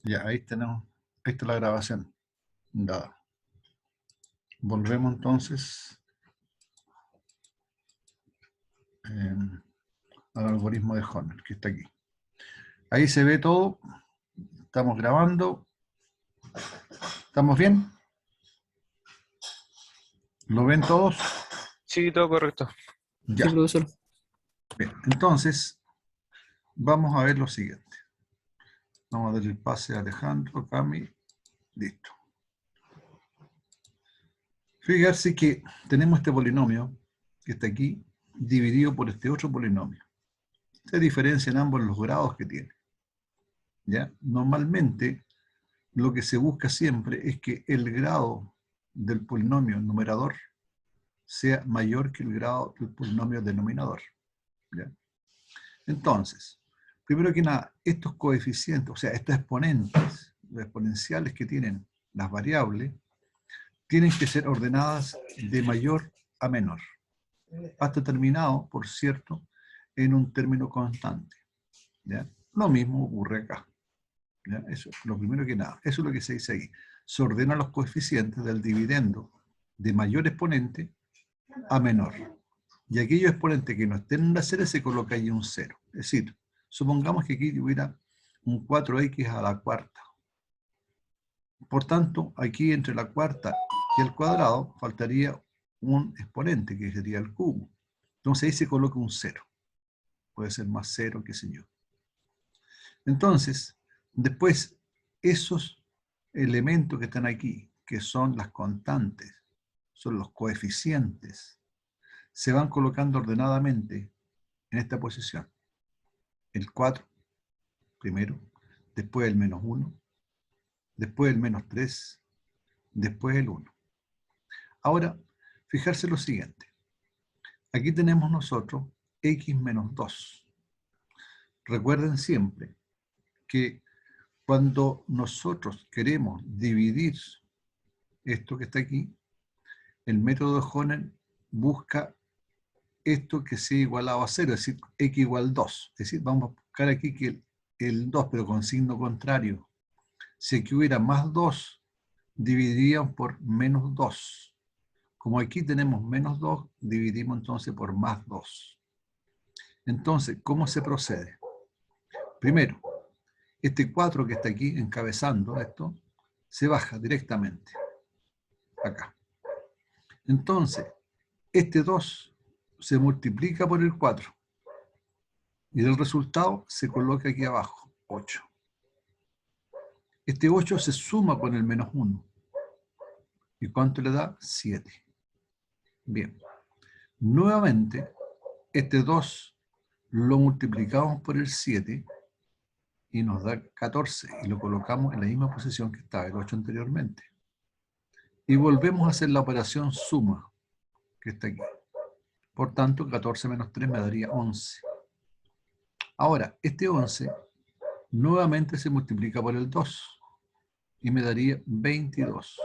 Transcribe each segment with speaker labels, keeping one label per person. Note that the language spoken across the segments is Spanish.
Speaker 1: Ya, ahí tenemos, ahí está la grabación. Ya. Volvemos entonces al algoritmo de Horner, que está aquí. Ahí se ve todo, estamos grabando, ¿estamos bien? ¿Lo ven todos?
Speaker 2: Sí, todo correcto.
Speaker 1: Ya,
Speaker 3: Sí, profesor.
Speaker 1: bien. Entonces, vamos a ver lo siguiente. Vamos a darle el pase a Alejandro, Cami, listo. Fíjense que tenemos este polinomio que está aquí, dividido por este otro polinomio. Se diferencian ambos los grados que tiene. ¿Ya? Normalmente, lo que se busca siempre es que el grado del polinomio numerador sea mayor que el grado del polinomio denominador. ¿Ya? Entonces, primero que nada, estos coeficientes, o sea, estos exponentes, los exponenciales que tienen las variables, tienen que ser ordenadas de mayor a menor, hasta terminado, por cierto, en un término constante. ¿Ya? Lo mismo ocurre acá. ¿Ya? Eso es lo primero que nada. Eso es lo que se dice ahí. Se ordenan los coeficientes del dividendo de mayor exponente a menor. Y aquellos exponentes que no estén en una serie se coloca ahí un 0. Es decir, supongamos que aquí hubiera un 4x a la cuarta. Por tanto, aquí entre la cuarta y el cuadrado faltaría un exponente, que sería el cubo. Entonces ahí se coloca un 0. Puede ser más 0, qué sé yo. Entonces, después, esos elementos que están aquí, que son las constantes, son los coeficientes, se van colocando ordenadamente en esta posición. El 4, primero, después el menos 1, después el menos 3, después el 1. Ahora, fijarse lo siguiente. Aquí tenemos nosotros x menos 2. Recuerden siempre que cuando nosotros queremos dividir esto que está aquí, el método de Horner busca esto que sea igualado a 0, es decir, x igual 2. Es decir, vamos a buscar aquí que el 2, pero con signo contrario. Si aquí hubiera más 2, dividiríamos por menos 2. Como aquí tenemos menos 2, dividimos entonces por más 2. Entonces, ¿cómo se procede? Primero, este 4 que está aquí encabezando esto, se baja directamente. Acá. Entonces, este 2 se multiplica por el 4. Y el resultado se coloca aquí abajo, 8. Este 8 se suma con el menos 1. ¿Y cuánto le da? 7. Bien. Nuevamente, este 2 lo multiplicamos por el 7 y nos da 14. Y lo colocamos en la misma posición que estaba el 8 anteriormente. Y volvemos a hacer la operación suma, que está aquí. Por tanto, 14 menos 3 me daría 11. Ahora, este 11 nuevamente se multiplica por el 2 y me daría 22.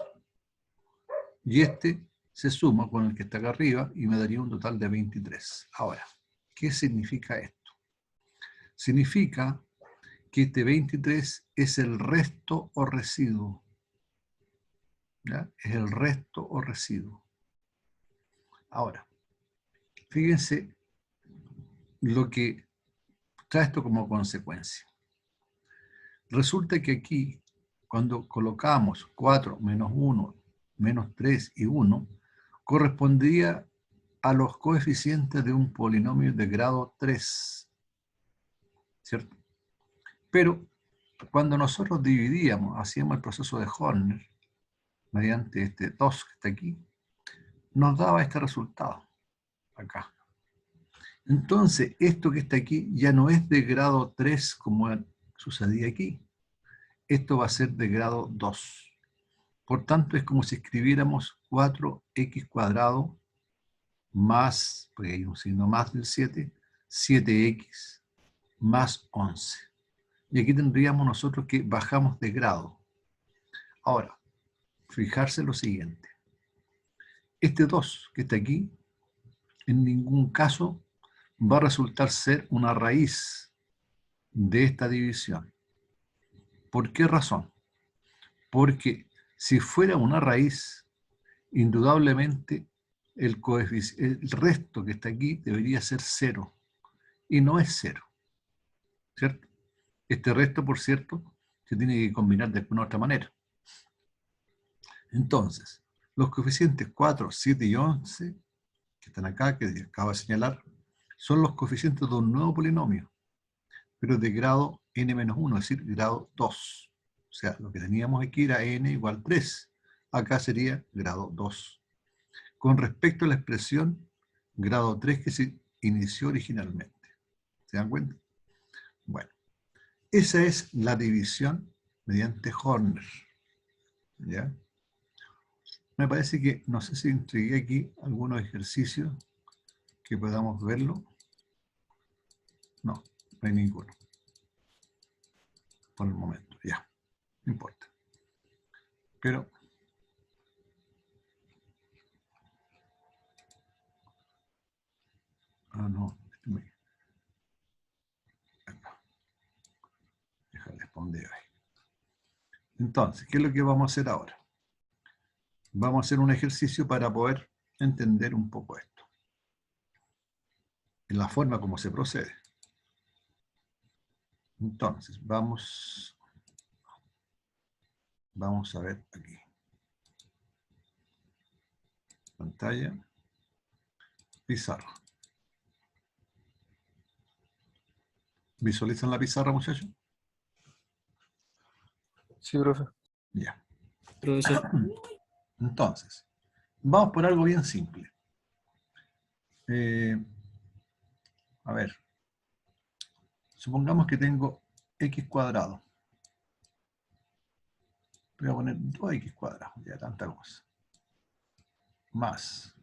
Speaker 1: Y este se suma con el que está acá arriba y me daría un total de 23. Ahora, ¿qué significa esto? Significa que este 23 es el resto o residuo. ¿Ya? Es el resto o residuo. Ahora, fíjense lo que trae esto como consecuencia. Resulta que aquí, cuando colocamos 4 menos 1, menos 3 y 1, correspondía a los coeficientes de un polinomio de grado 3, ¿cierto? Pero cuando nosotros dividíamos, hacíamos el proceso de Horner, mediante este 2 que está aquí, nos daba este resultado, acá. Entonces, esto que está aquí ya no es de grado 3 como sucedía aquí. Esto va a ser de grado 2. Por tanto, es como si escribiéramos 4x cuadrado más, porque hay un signo más del 7, 7x más 11. Y aquí tendríamos nosotros que bajamos de grado. Ahora, fijarse lo siguiente. Este 2 que está aquí, en ningún caso va a resultar ser una raíz de esta división. ¿Por qué razón? Porque si fuera una raíz, indudablemente el resto que está aquí debería ser 0, y no es 0, ¿cierto? Este resto, por cierto, se tiene que combinar de alguna otra manera. Entonces, los coeficientes 4, 7 y 11, que están acá, que acabo de señalar, son los coeficientes de un nuevo polinomio, pero de grado n-1, es decir, grado 2. O sea, lo que teníamos aquí era n igual 3. Acá sería grado 2. Con respecto a la expresión grado 3 que se inició originalmente. ¿Se dan cuenta? Bueno, esa es la división mediante Horner. ¿Ya? Me parece que, no sé si entregué aquí algunos ejercicios que podamos verlo. No, no hay ninguno. Por el momento, ya. No importa. Pero no. Déjale responder ahí. Entonces, ¿qué es lo que vamos a hacer ahora? Vamos a hacer un ejercicio para poder entender un poco esto. En la forma como se procede. Entonces, vamos a ver aquí. Pantalla. Pizarra. ¿Visualizan la pizarra, muchachos?
Speaker 2: Sí, profe.
Speaker 1: Ya.
Speaker 3: Profesor.
Speaker 1: Entonces, vamos por algo bien simple. A ver. Supongamos que tengo x cuadrado. Voy a poner 2x cuadrado, ya tanta cosa. Más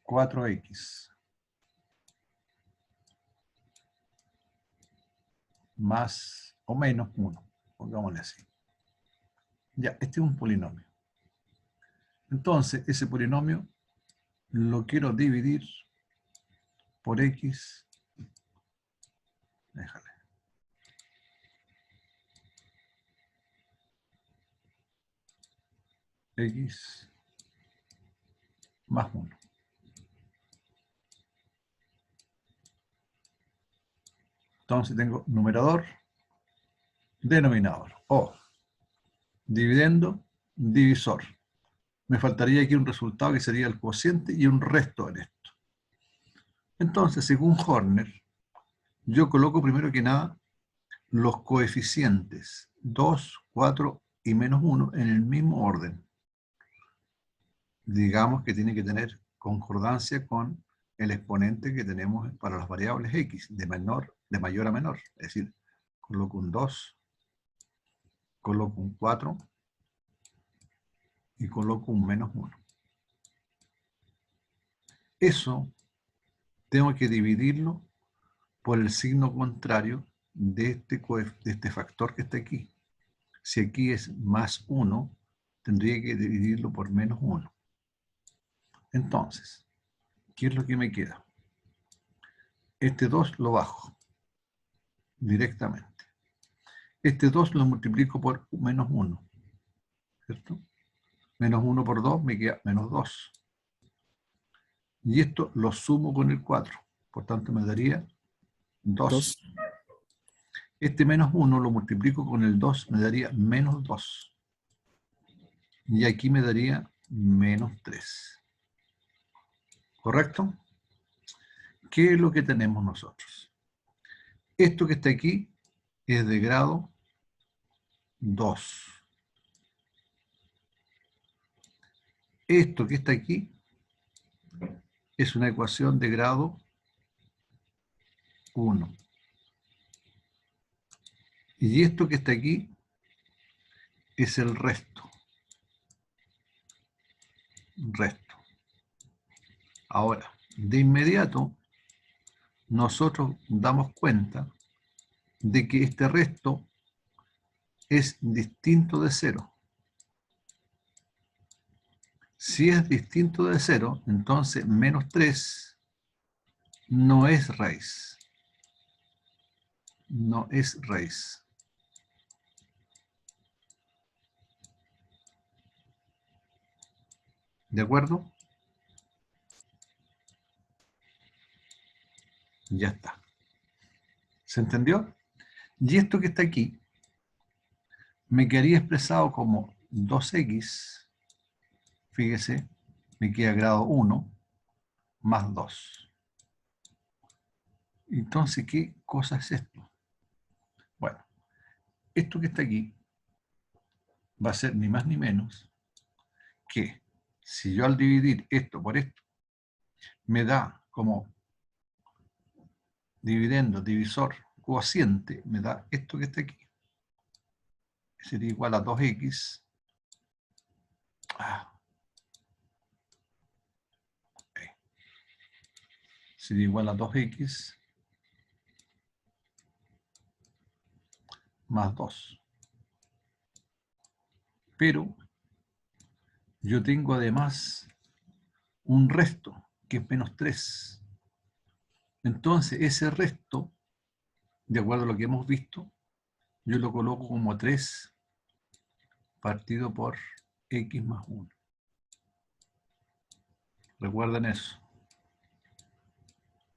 Speaker 1: 4x más o menos 1, pongámosle así. Ya, este es un polinomio. Entonces, ese polinomio lo quiero dividir por x. Déjale. X más 1. Entonces tengo numerador, denominador. O dividendo, divisor. Me faltaría aquí un resultado que sería el cociente y un resto en esto. Entonces, según Horner, yo coloco primero que nada los coeficientes 2, 4 y menos 1 en el mismo orden. Digamos que tiene que tener concordancia con el exponente que tenemos para las variables x, de mayor a menor. Es decir, coloco un 2, coloco un 4 y coloco un menos 1. Eso tengo que dividirlo por el signo contrario de este factor que está aquí. Si aquí es más 1, tendría que dividirlo por menos 1. Entonces, ¿qué es lo que me queda? Este 2 lo bajo directamente. Este 2 lo multiplico por menos 1. ¿Cierto? Menos 1 por 2 me queda menos 2. Y esto lo sumo con el 4. Por tanto, me daría 2. Este menos 1 lo multiplico con el 2, me daría menos 2. Y aquí me daría menos 3. ¿Correcto? ¿Qué es lo que tenemos nosotros? Esto que está aquí es de grado 2. Esto que está aquí es una ecuación de grado 1. Y esto que está aquí es el resto. Ahora, de inmediato, nosotros damos cuenta de que este resto es distinto de 0. Si es distinto de 0, entonces menos 3 no es raíz. No es raíz. ¿De acuerdo? Ya está. ¿Se entendió? Y esto que está aquí me quedaría expresado como 2x, fíjese, me queda grado 1 más 2. Entonces, ¿qué cosa es esto? Bueno, esto que está aquí va a ser ni más ni menos que si yo al dividir esto por esto me da como dividendo, divisor, cociente, me da esto que está aquí. Sería igual a 2x. Sería igual a 2x más 2. Pero yo tengo además un resto, que es menos 3. Entonces, ese resto, de acuerdo a lo que hemos visto, yo lo coloco como 3 partido por x más 1. Recuerden eso.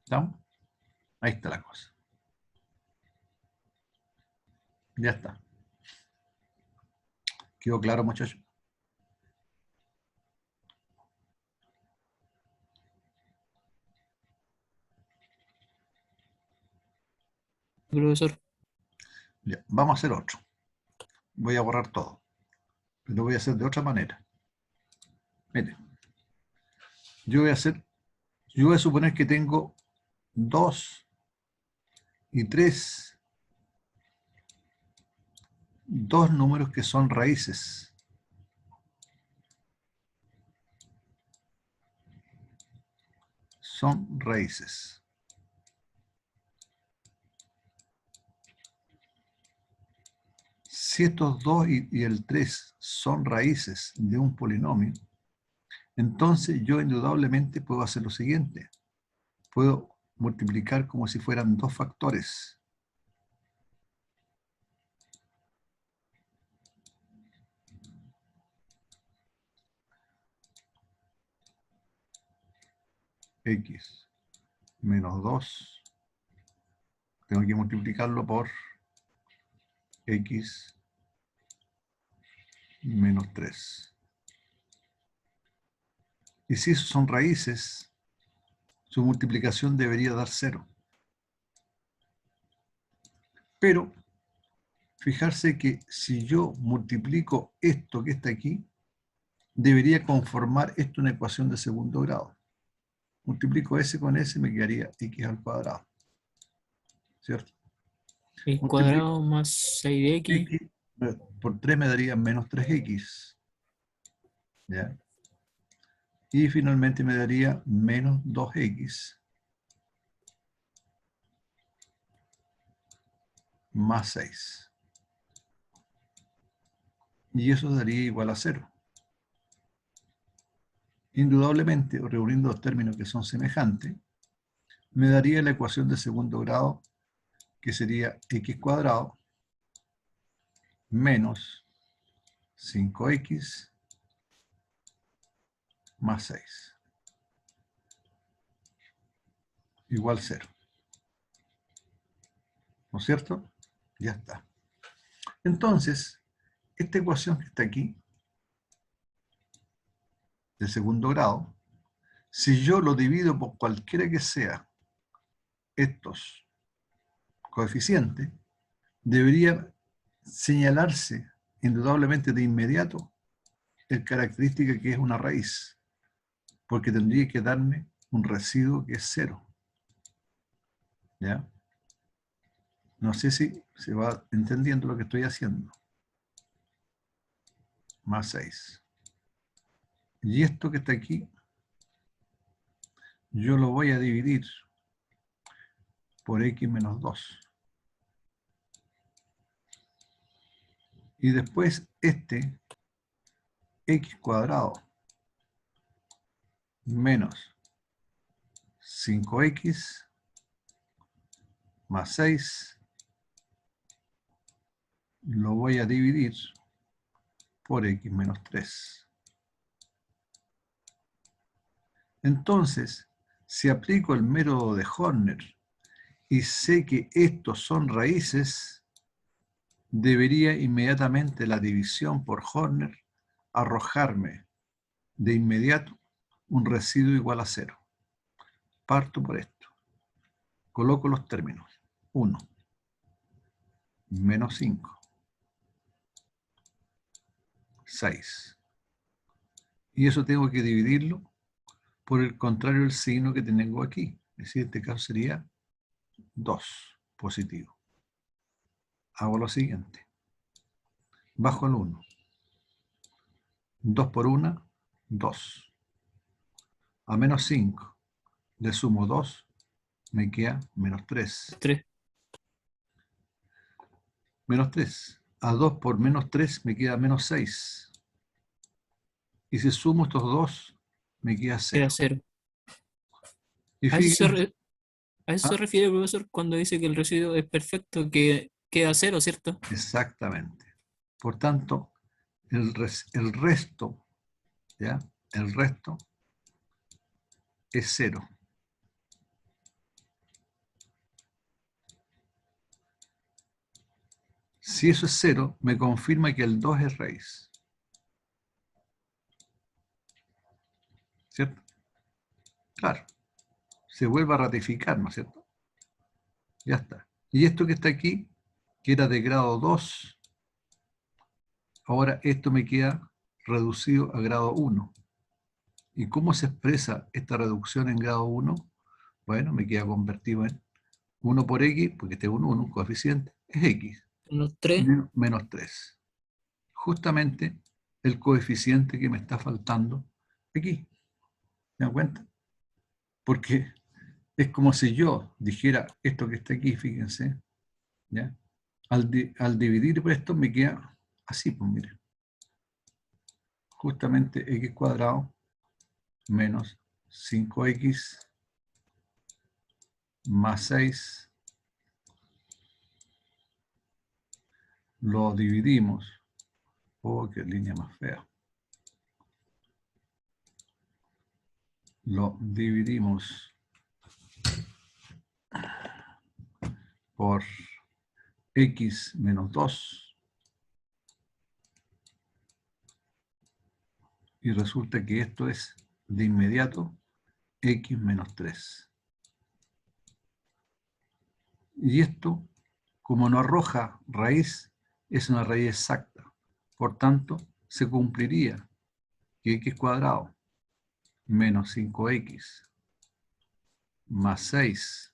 Speaker 1: ¿Estamos? Ahí está la cosa. Ya está. ¿Quedó claro, muchachos?
Speaker 3: Profesor.
Speaker 1: Ya. Vamos a hacer otro. Voy a borrar todo. Pero lo voy a hacer de otra manera. Miren. Yo voy a suponer que tengo 2 y 3, dos números que son raíces. Son raíces. Si estos 2 y el 3 son raíces de un polinomio, entonces yo indudablemente puedo hacer lo siguiente. Puedo multiplicar como si fueran 2 factores. X menos 2. Tengo que multiplicarlo por X menos 3. Y si esos son raíces, su multiplicación debería dar 0. Pero, fijarse que si yo multiplico esto que está aquí, debería conformar esto una ecuación de segundo grado. Multiplico S con S, me quedaría X al cuadrado. ¿Cierto?
Speaker 3: X
Speaker 1: Multiplico
Speaker 3: cuadrado más 6x.
Speaker 1: X por 3 me daría menos 3X. ¿Ya? Y finalmente me daría menos 2X más 6. Y eso daría igual a 0. Indudablemente, reuniendo los términos que son semejantes, me daría la ecuación de segundo grado, que sería x cuadrado menos 5x más 6. Igual 0. ¿No es cierto? Ya está. Entonces, esta ecuación que está aquí, de segundo grado, si yo lo divido por cualquiera que sea estos coeficientes, debería señalarse indudablemente de inmediato el característica que es una raíz, porque tendría que darme un residuo que es 0. ¿Ya? No sé si se va entendiendo lo que estoy haciendo. Más 6. Y esto que está aquí, yo lo voy a dividir por x menos 2. Y después este x cuadrado menos 5x más 6 lo voy a dividir por x menos 3. Entonces, si aplico el método de Horner y sé que estos son raíces, debería inmediatamente la división por Horner arrojarme de inmediato un residuo igual a 0. Parto por esto. Coloco los términos. 1 menos 5, 6. Y eso tengo que dividirlo por el contrario del signo que tengo aquí. Es decir, en este caso sería 2 positivo. Hago lo siguiente. Bajo el 1. 2 por 1, 2. A menos 5 le sumo 2, me queda menos 3.
Speaker 3: 3.
Speaker 1: Menos 3. A 2 por menos 3 me queda menos 6. Y si sumo estos 2, me queda 0.
Speaker 3: Queda 0.
Speaker 1: Y
Speaker 3: A eso
Speaker 1: fíjense,
Speaker 3: a eso se refiere el profesor cuando dice que el residuo es perfecto, que queda 0, ¿cierto?
Speaker 1: exactamente. Por tanto, el resto, ¿ya? El resto es 0. Si eso es 0, me confirma que el 2 es raíz. ¿Cierto? Claro. Se vuelve a ratificar, ¿no es cierto? Ya está. Y esto que está aquí, que era de grado 2, ahora esto me queda reducido a grado 1. ¿Y cómo se expresa esta reducción en grado 1? Bueno, me queda convertido en 1 por x, porque tengo un coeficiente, es x,
Speaker 3: Menos 3.
Speaker 1: menos 3. Justamente el coeficiente que me está faltando aquí. ¿Se dan cuenta? Porque es como si yo dijera esto que está aquí, fíjense, ¿ya? Al dividir por esto me queda así, pues miren. Justamente x cuadrado menos 5x más 6 lo dividimos. Oh, qué línea más fea. Lo dividimos por x menos 2 y resulta que esto es de inmediato x menos 3. Y esto, como no arroja raíz, es una raíz exacta. Por tanto, se cumpliría que x cuadrado menos 5x más 6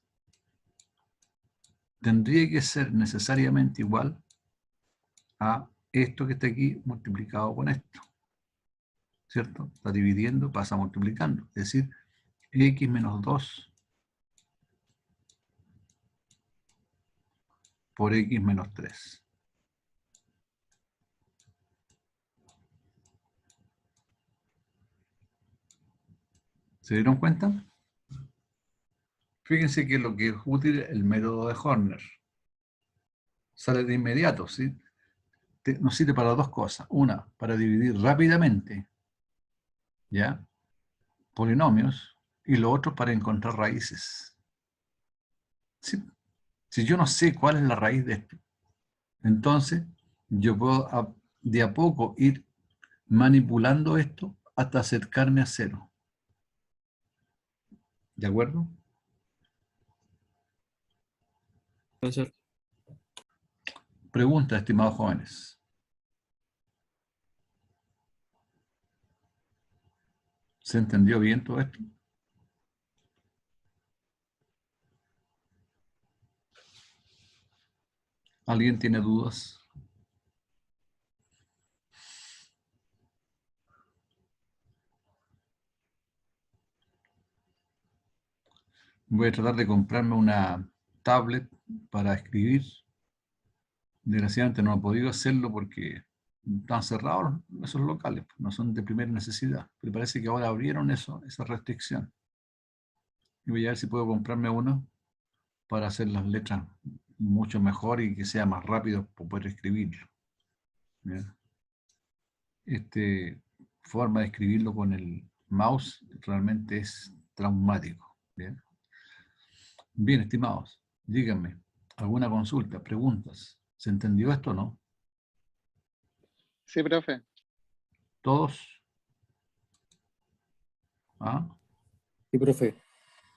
Speaker 1: tendría que ser necesariamente igual a esto que está aquí multiplicado con esto. ¿Cierto? Está dividiendo, pasa multiplicando. Es decir, x menos 2 por x menos 3. ¿Se dieron cuenta? Fíjense que lo que es útil es el método de Horner. Sale de inmediato, ¿sí? Nos sirve para dos cosas. Una, para dividir rápidamente, ¿ya? Polinomios. Y lo otro, para encontrar raíces. ¿Sí? Si yo no sé cuál es la raíz de esto, entonces yo puedo de a poco ir manipulando esto hasta acercarme a 0. ¿De acuerdo?
Speaker 3: Profesor.
Speaker 1: Pregunta, estimados jóvenes. ¿Se entendió bien todo esto? ¿Alguien tiene dudas? Voy a tratar de comprarme una tablet para escribir. Desgraciadamente no he podido hacerlo porque están cerrados esos locales, no son de primera necesidad. Pero parece que ahora abrieron eso, esa restricción. Y voy a ver si puedo comprarme uno para hacer las letras mucho mejor y que sea más rápido para poder escribirlo. ¿Ya? Forma de escribirlo con el mouse realmente es traumático. Bien, bien, estimados, díganme, ¿alguna consulta, preguntas? ¿Se entendió esto o no?
Speaker 4: Sí, profe.
Speaker 1: ¿Todos? ¿Ah?
Speaker 5: Sí, profe.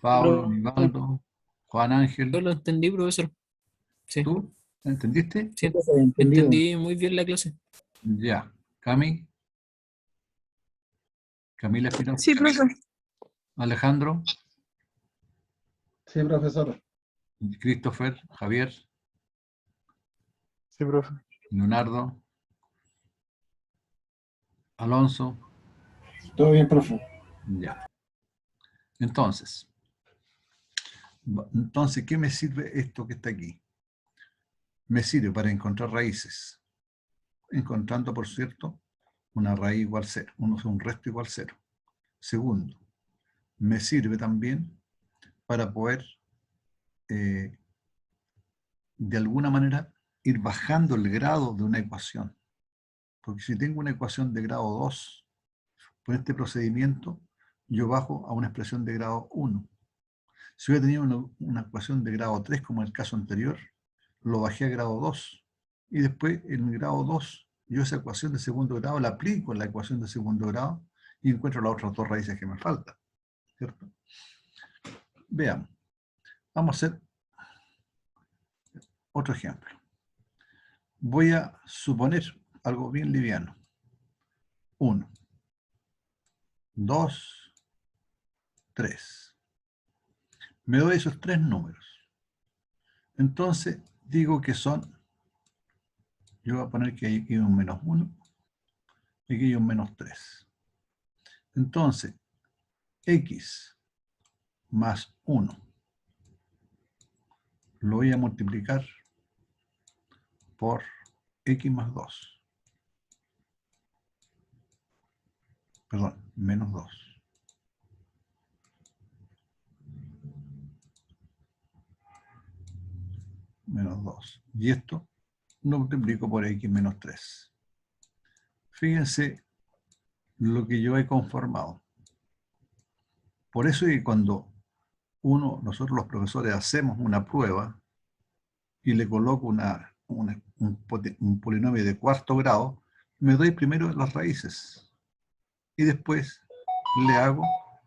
Speaker 1: Pablo,
Speaker 5: Profe.
Speaker 1: Nivaldo, Juan
Speaker 3: Yo
Speaker 1: Ángel,
Speaker 3: lo entendí, profesor. Sí,
Speaker 1: ¿tú? ¿Entendiste?
Speaker 5: Sí,
Speaker 3: sí,
Speaker 5: profe, entendido.
Speaker 3: entendí muy bien la clase.
Speaker 1: Ya. Cami, Camila Espinosa,
Speaker 6: Sí, profe.
Speaker 1: Alejandro,
Speaker 7: Sí, profesor.
Speaker 1: Christopher, Javier,
Speaker 2: Sí, profe.
Speaker 1: Leonardo, Alonso.
Speaker 7: Todo bien, profe.
Speaker 1: Ya. Entonces, ¿qué me sirve esto que está aquí? Me sirve para encontrar raíces. Encontrando, por cierto, una raíz igual 0, un resto igual 0. Segundo, me sirve también para poder, de alguna manera, ir bajando el grado de una ecuación. Porque si tengo una ecuación de grado 2, con este procedimiento, yo bajo a una expresión de grado 1. Si hubiera tenido una ecuación de grado 3, como en el caso anterior, lo bajé a grado 2. Y después, en grado 2, yo esa ecuación de segundo grado la aplico en la ecuación de segundo grado y encuentro las otras dos raíces que me faltan. ¿Cierto? Veamos. Vamos a hacer otro ejemplo. Voy a suponer algo bien liviano. 1, 2, 3. Me doy esos 3 números. Entonces, digo que son, yo voy a poner que aquí hay un menos 1 y aquí hay un menos 3. Entonces, x más 1 lo voy a multiplicar por x más 2. Perdón, menos 2. Menos 2. Y esto lo multiplico por x menos 3. Fíjense lo que yo he conformado. Por eso es que cuando nosotros los profesores hacemos una prueba y le coloco un polinomio de cuarto grado, me doy primero las raíces y después le hago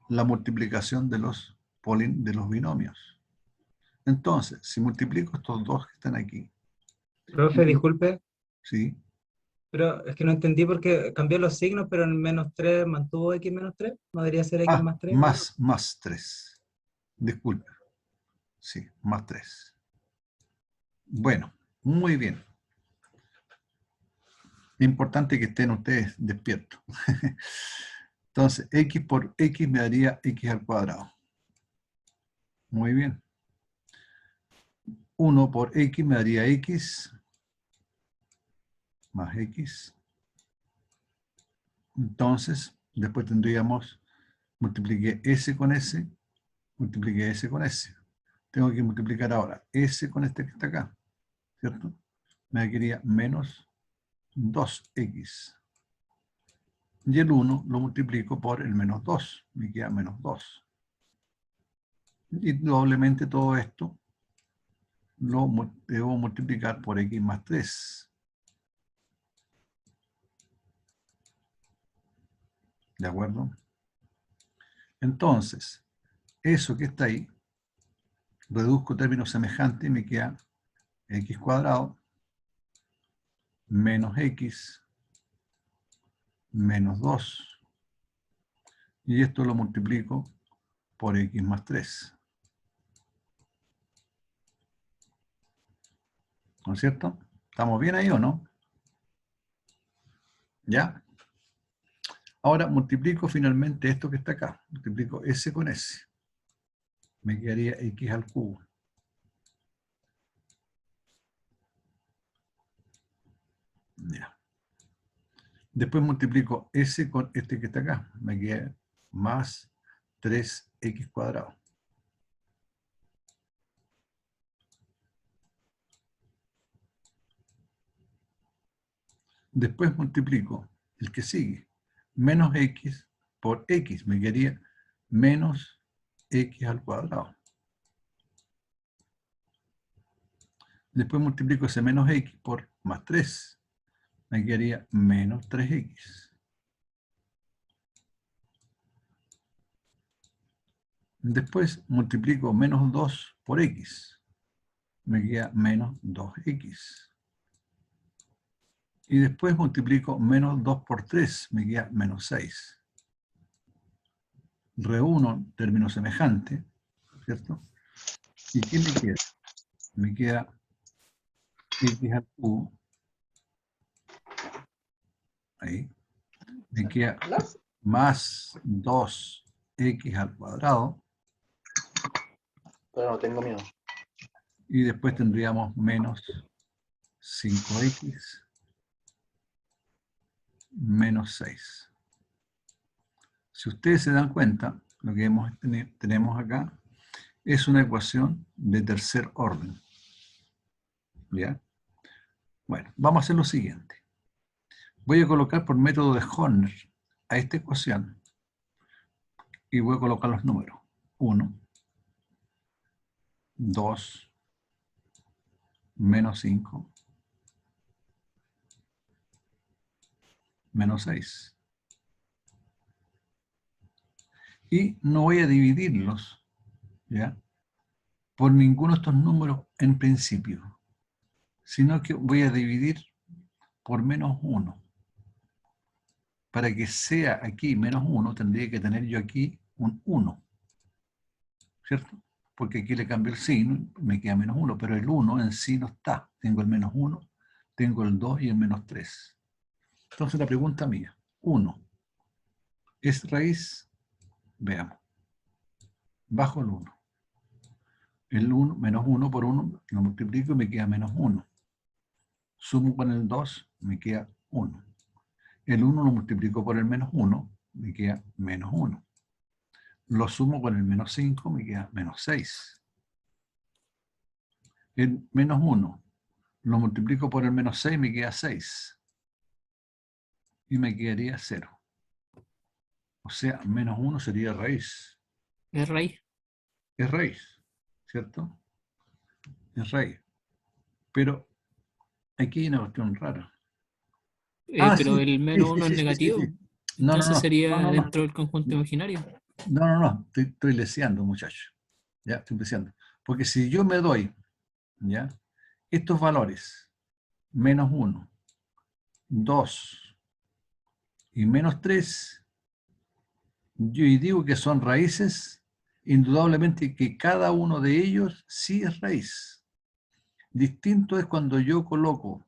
Speaker 1: la multiplicación de los binomios. Entonces, si multiplico estos dos que están aquí,
Speaker 5: Profe, disculpe,
Speaker 1: ¿sí?
Speaker 5: pero es que no entendí por qué cambió los signos, pero en menos 3 mantuvo x menos 3. ¿No debería ser x más 3?
Speaker 1: Más 3. Disculpe. Sí, más 3. Bueno, muy bien. Es importante que estén ustedes despiertos. Entonces, x por x me daría x al cuadrado. Muy bien. 1 por x me daría x más x. Entonces, después tendríamos, multipliqué s con s, multipliqué s con s. Tengo que multiplicar ahora s con este que está acá, ¿cierto? Me quedaría menos 2x. Y el 1 lo multiplico por el menos 2, me queda menos 2. Y doblemente todo esto lo debo multiplicar por x más 3. ¿De acuerdo? Entonces, eso que está ahí, reduzco términos semejantes y me queda x cuadrado menos x menos 2. Y esto lo multiplico por x más 3. ¿No es cierto? ¿Estamos bien ahí o no? ¿Ya? Ahora multiplico finalmente esto que está acá. Multiplico s con s. Me quedaría x al cubo. Ya. Después multiplico s con este que está acá. Me queda más 3x cuadrado. Después multiplico el que sigue. Menos x por x, me quedaría menos x al cuadrado. Después multiplico ese menos x por más 3. Me quedaría menos 3x. Después multiplico menos 2 por x. Me queda menos 2x. Y después multiplico menos 2 por 3. Me queda menos 6. Reúno términos semejantes, ¿cierto? ¿Y qué me queda? Me queda x al cubo. Ahí. Me queda más 2x al cuadrado.
Speaker 4: Pero no tengo miedo.
Speaker 1: Y después tendríamos menos 5x menos 6. Si ustedes se dan cuenta, lo que tenemos acá es una ecuación de tercer orden. ¿Ya? Bueno, vamos a hacer lo siguiente. Voy a colocar por método de Horner a esta ecuación y voy a colocar los números. 1, 2, menos 5, menos 6. Y no voy a dividirlos, ¿ya?, por ninguno de estos números en principio, sino que voy a dividir por menos 1. Para que sea aquí menos 1, tendría que tener yo aquí un 1, ¿cierto? Porque aquí le cambio el signo, me queda menos 1, pero el 1 en sí no está. Tengo el menos 1, tengo el 2 y el menos 3. Entonces la pregunta mía, 1, ¿es raíz? Veamos. Bajo el 1. El 1, menos 1 por 1, lo multiplico y me queda menos 1. Sumo con el 2, me queda 1. El 1 lo multiplico por el menos 1, me queda menos 1. Lo sumo con el menos 5, me queda menos 6. El menos 1 lo multiplico por el menos 6, me queda 6. Y me quedaría 0. O sea, menos 1 sería raíz.
Speaker 3: Es raíz.
Speaker 1: Es raíz, ¿cierto? Es raíz. Pero aquí hay una cuestión rara.
Speaker 3: Pero
Speaker 1: Sí,
Speaker 3: el menos 1 es negativo.
Speaker 1: sí. No,
Speaker 3: Entonces sería
Speaker 1: no.
Speaker 3: dentro del conjunto imaginario.
Speaker 1: No. Estoy leseando, muchacho. Ya, estoy leseando. Porque si yo me doy, ¿ya?, estos valores, menos 1, 2 y menos 3, yo digo que son raíces, indudablemente que cada uno de ellos sí es raíz. Distinto es cuando yo coloco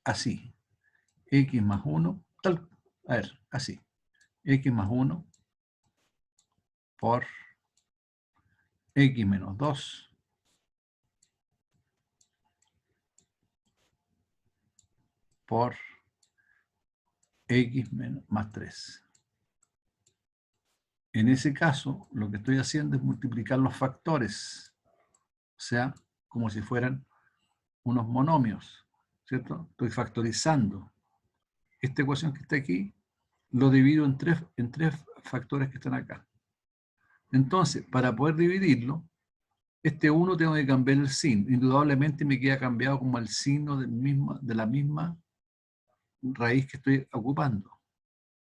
Speaker 1: así, x más 1, así, x más 1 por x menos 2 por x más 3. En ese caso, lo que estoy haciendo es multiplicar los factores, o sea, como si fueran unos monomios, ¿cierto? Estoy factorizando. Esta ecuación que está aquí, lo divido en tres factores que están acá. Entonces, para poder dividirlo, este 1 tengo que cambiar el signo. Indudablemente me queda cambiado como el signo de la misma raíz que estoy ocupando.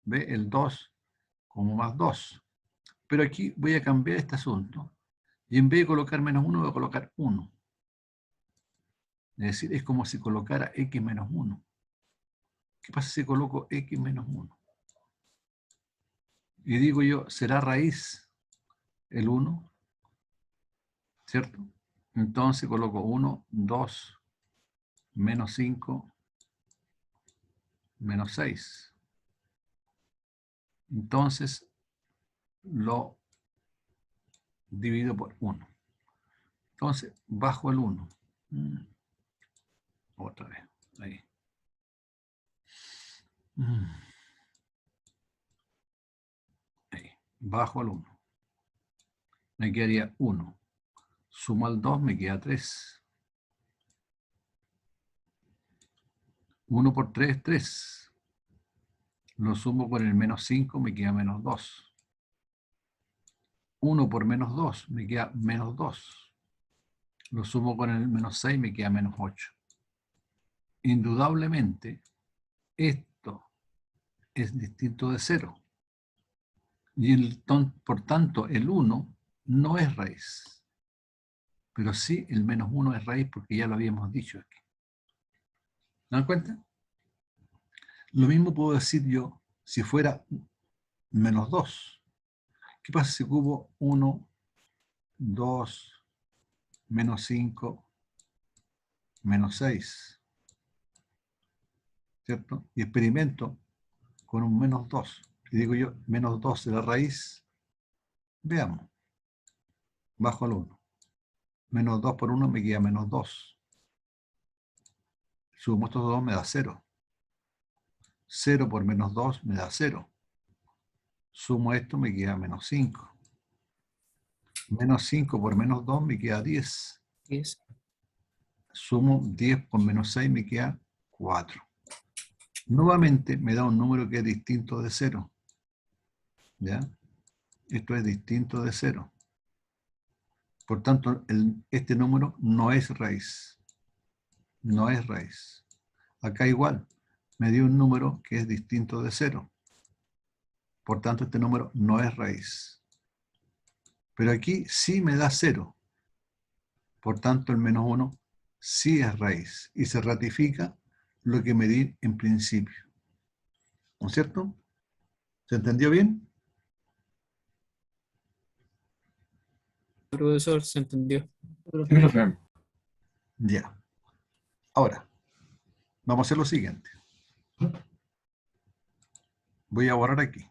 Speaker 1: ¿Ve? El 2 como más 2. Pero aquí voy a cambiar este asunto. Y en vez de colocar menos 1, voy a colocar 1. Es decir, es como si colocara x menos 1. ¿Qué pasa si coloco x menos 1? Y digo yo, ¿será raíz el 1? ¿Cierto? Entonces coloco 1, 2, menos 5, menos 6. Entonces lo divido por 1. Entonces bajo el 1. Otra vez. Ahí. Ahí. Bajo el 1. Me quedaría 1. Sumo al 2, me queda 3. 1 por 3 es 3. Lo sumo con el menos 5, me queda menos 2. 1 por menos 2, me queda menos 2. Lo sumo con el menos 6, me queda menos 8. Indudablemente, esto es distinto de 0. Y por tanto, el 1 no es raíz. Pero sí, el menos 1 es raíz porque ya lo habíamos dicho aquí. ¿Se dan cuenta? Lo mismo puedo decir yo si fuera menos 2. ¿Qué pasa si cubo 1, 2, menos 5, menos 6? ¿Cierto? Y experimento con un menos 2. Y digo yo, menos 2 de la raíz. Veamos. Bajo al 1. Menos 2 por 1 me queda menos 2. Sumo estos 2 me da 0. 0 por menos 2 me da 0. Sumo esto me queda menos 5. Menos 5 por menos 2 me queda 10.
Speaker 3: 10.
Speaker 1: Sumo 10 por menos 6 me queda 4. Nuevamente me da un número que es distinto de 0. ¿Ya? Esto es distinto de 0. Por tanto, este número no es raíz. No es raíz. Acá igual, me dio un número que es distinto de 0. Por tanto, este número no es raíz. Pero aquí sí me da 0. Por tanto, el menos 1 sí es raíz. Y se ratifica lo que me di en principio. ¿No es cierto? ¿Se entendió bien?
Speaker 3: Profesor, se entendió.
Speaker 7: Sí, profe.
Speaker 1: Ya. Ahora, vamos a hacer lo siguiente. Voy a borrar aquí.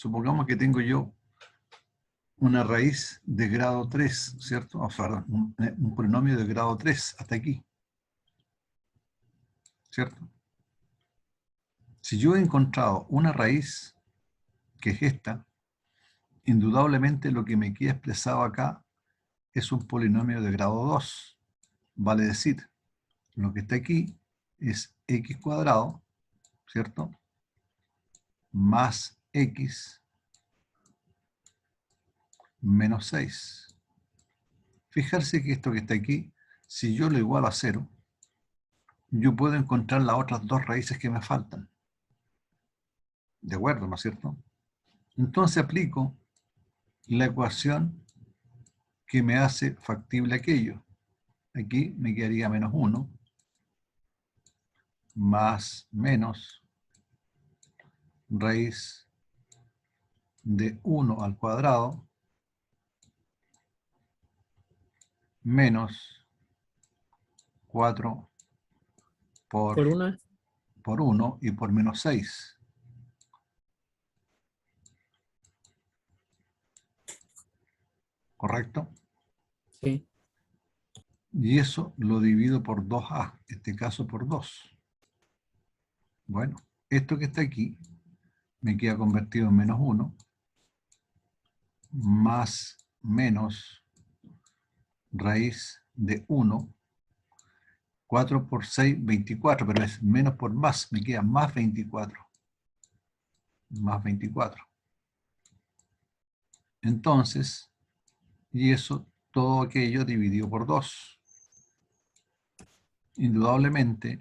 Speaker 1: Supongamos que tengo yo una raíz de grado 3, ¿cierto? Oh, perdón, un polinomio de grado 3 hasta aquí. ¿Cierto? Si yo he encontrado una raíz que es esta, indudablemente lo que me queda expresado acá es un polinomio de grado 2. Vale decir, lo que está aquí es x cuadrado, ¿cierto? Más x menos 6. Fijarse que esto que está aquí, si yo lo igualo a 0, yo puedo encontrar las otras dos raíces que me faltan. ¿De acuerdo, no es cierto? Entonces aplico la ecuación que me hace factible aquello. Aquí me quedaría menos 1 más menos raíz de 1 al cuadrado menos 4
Speaker 3: Por una.
Speaker 1: por 1 y por menos 6. ¿Correcto?
Speaker 3: Sí.
Speaker 1: Y eso lo divido por 2a, en este caso por 2. Bueno, esto que está aquí me queda convertido en menos 1 más menos raíz de 1. 4 por 6, 24, pero es menos por más, me queda más 24. Más 24. Entonces, y eso, todo aquello dividido por 2. Indudablemente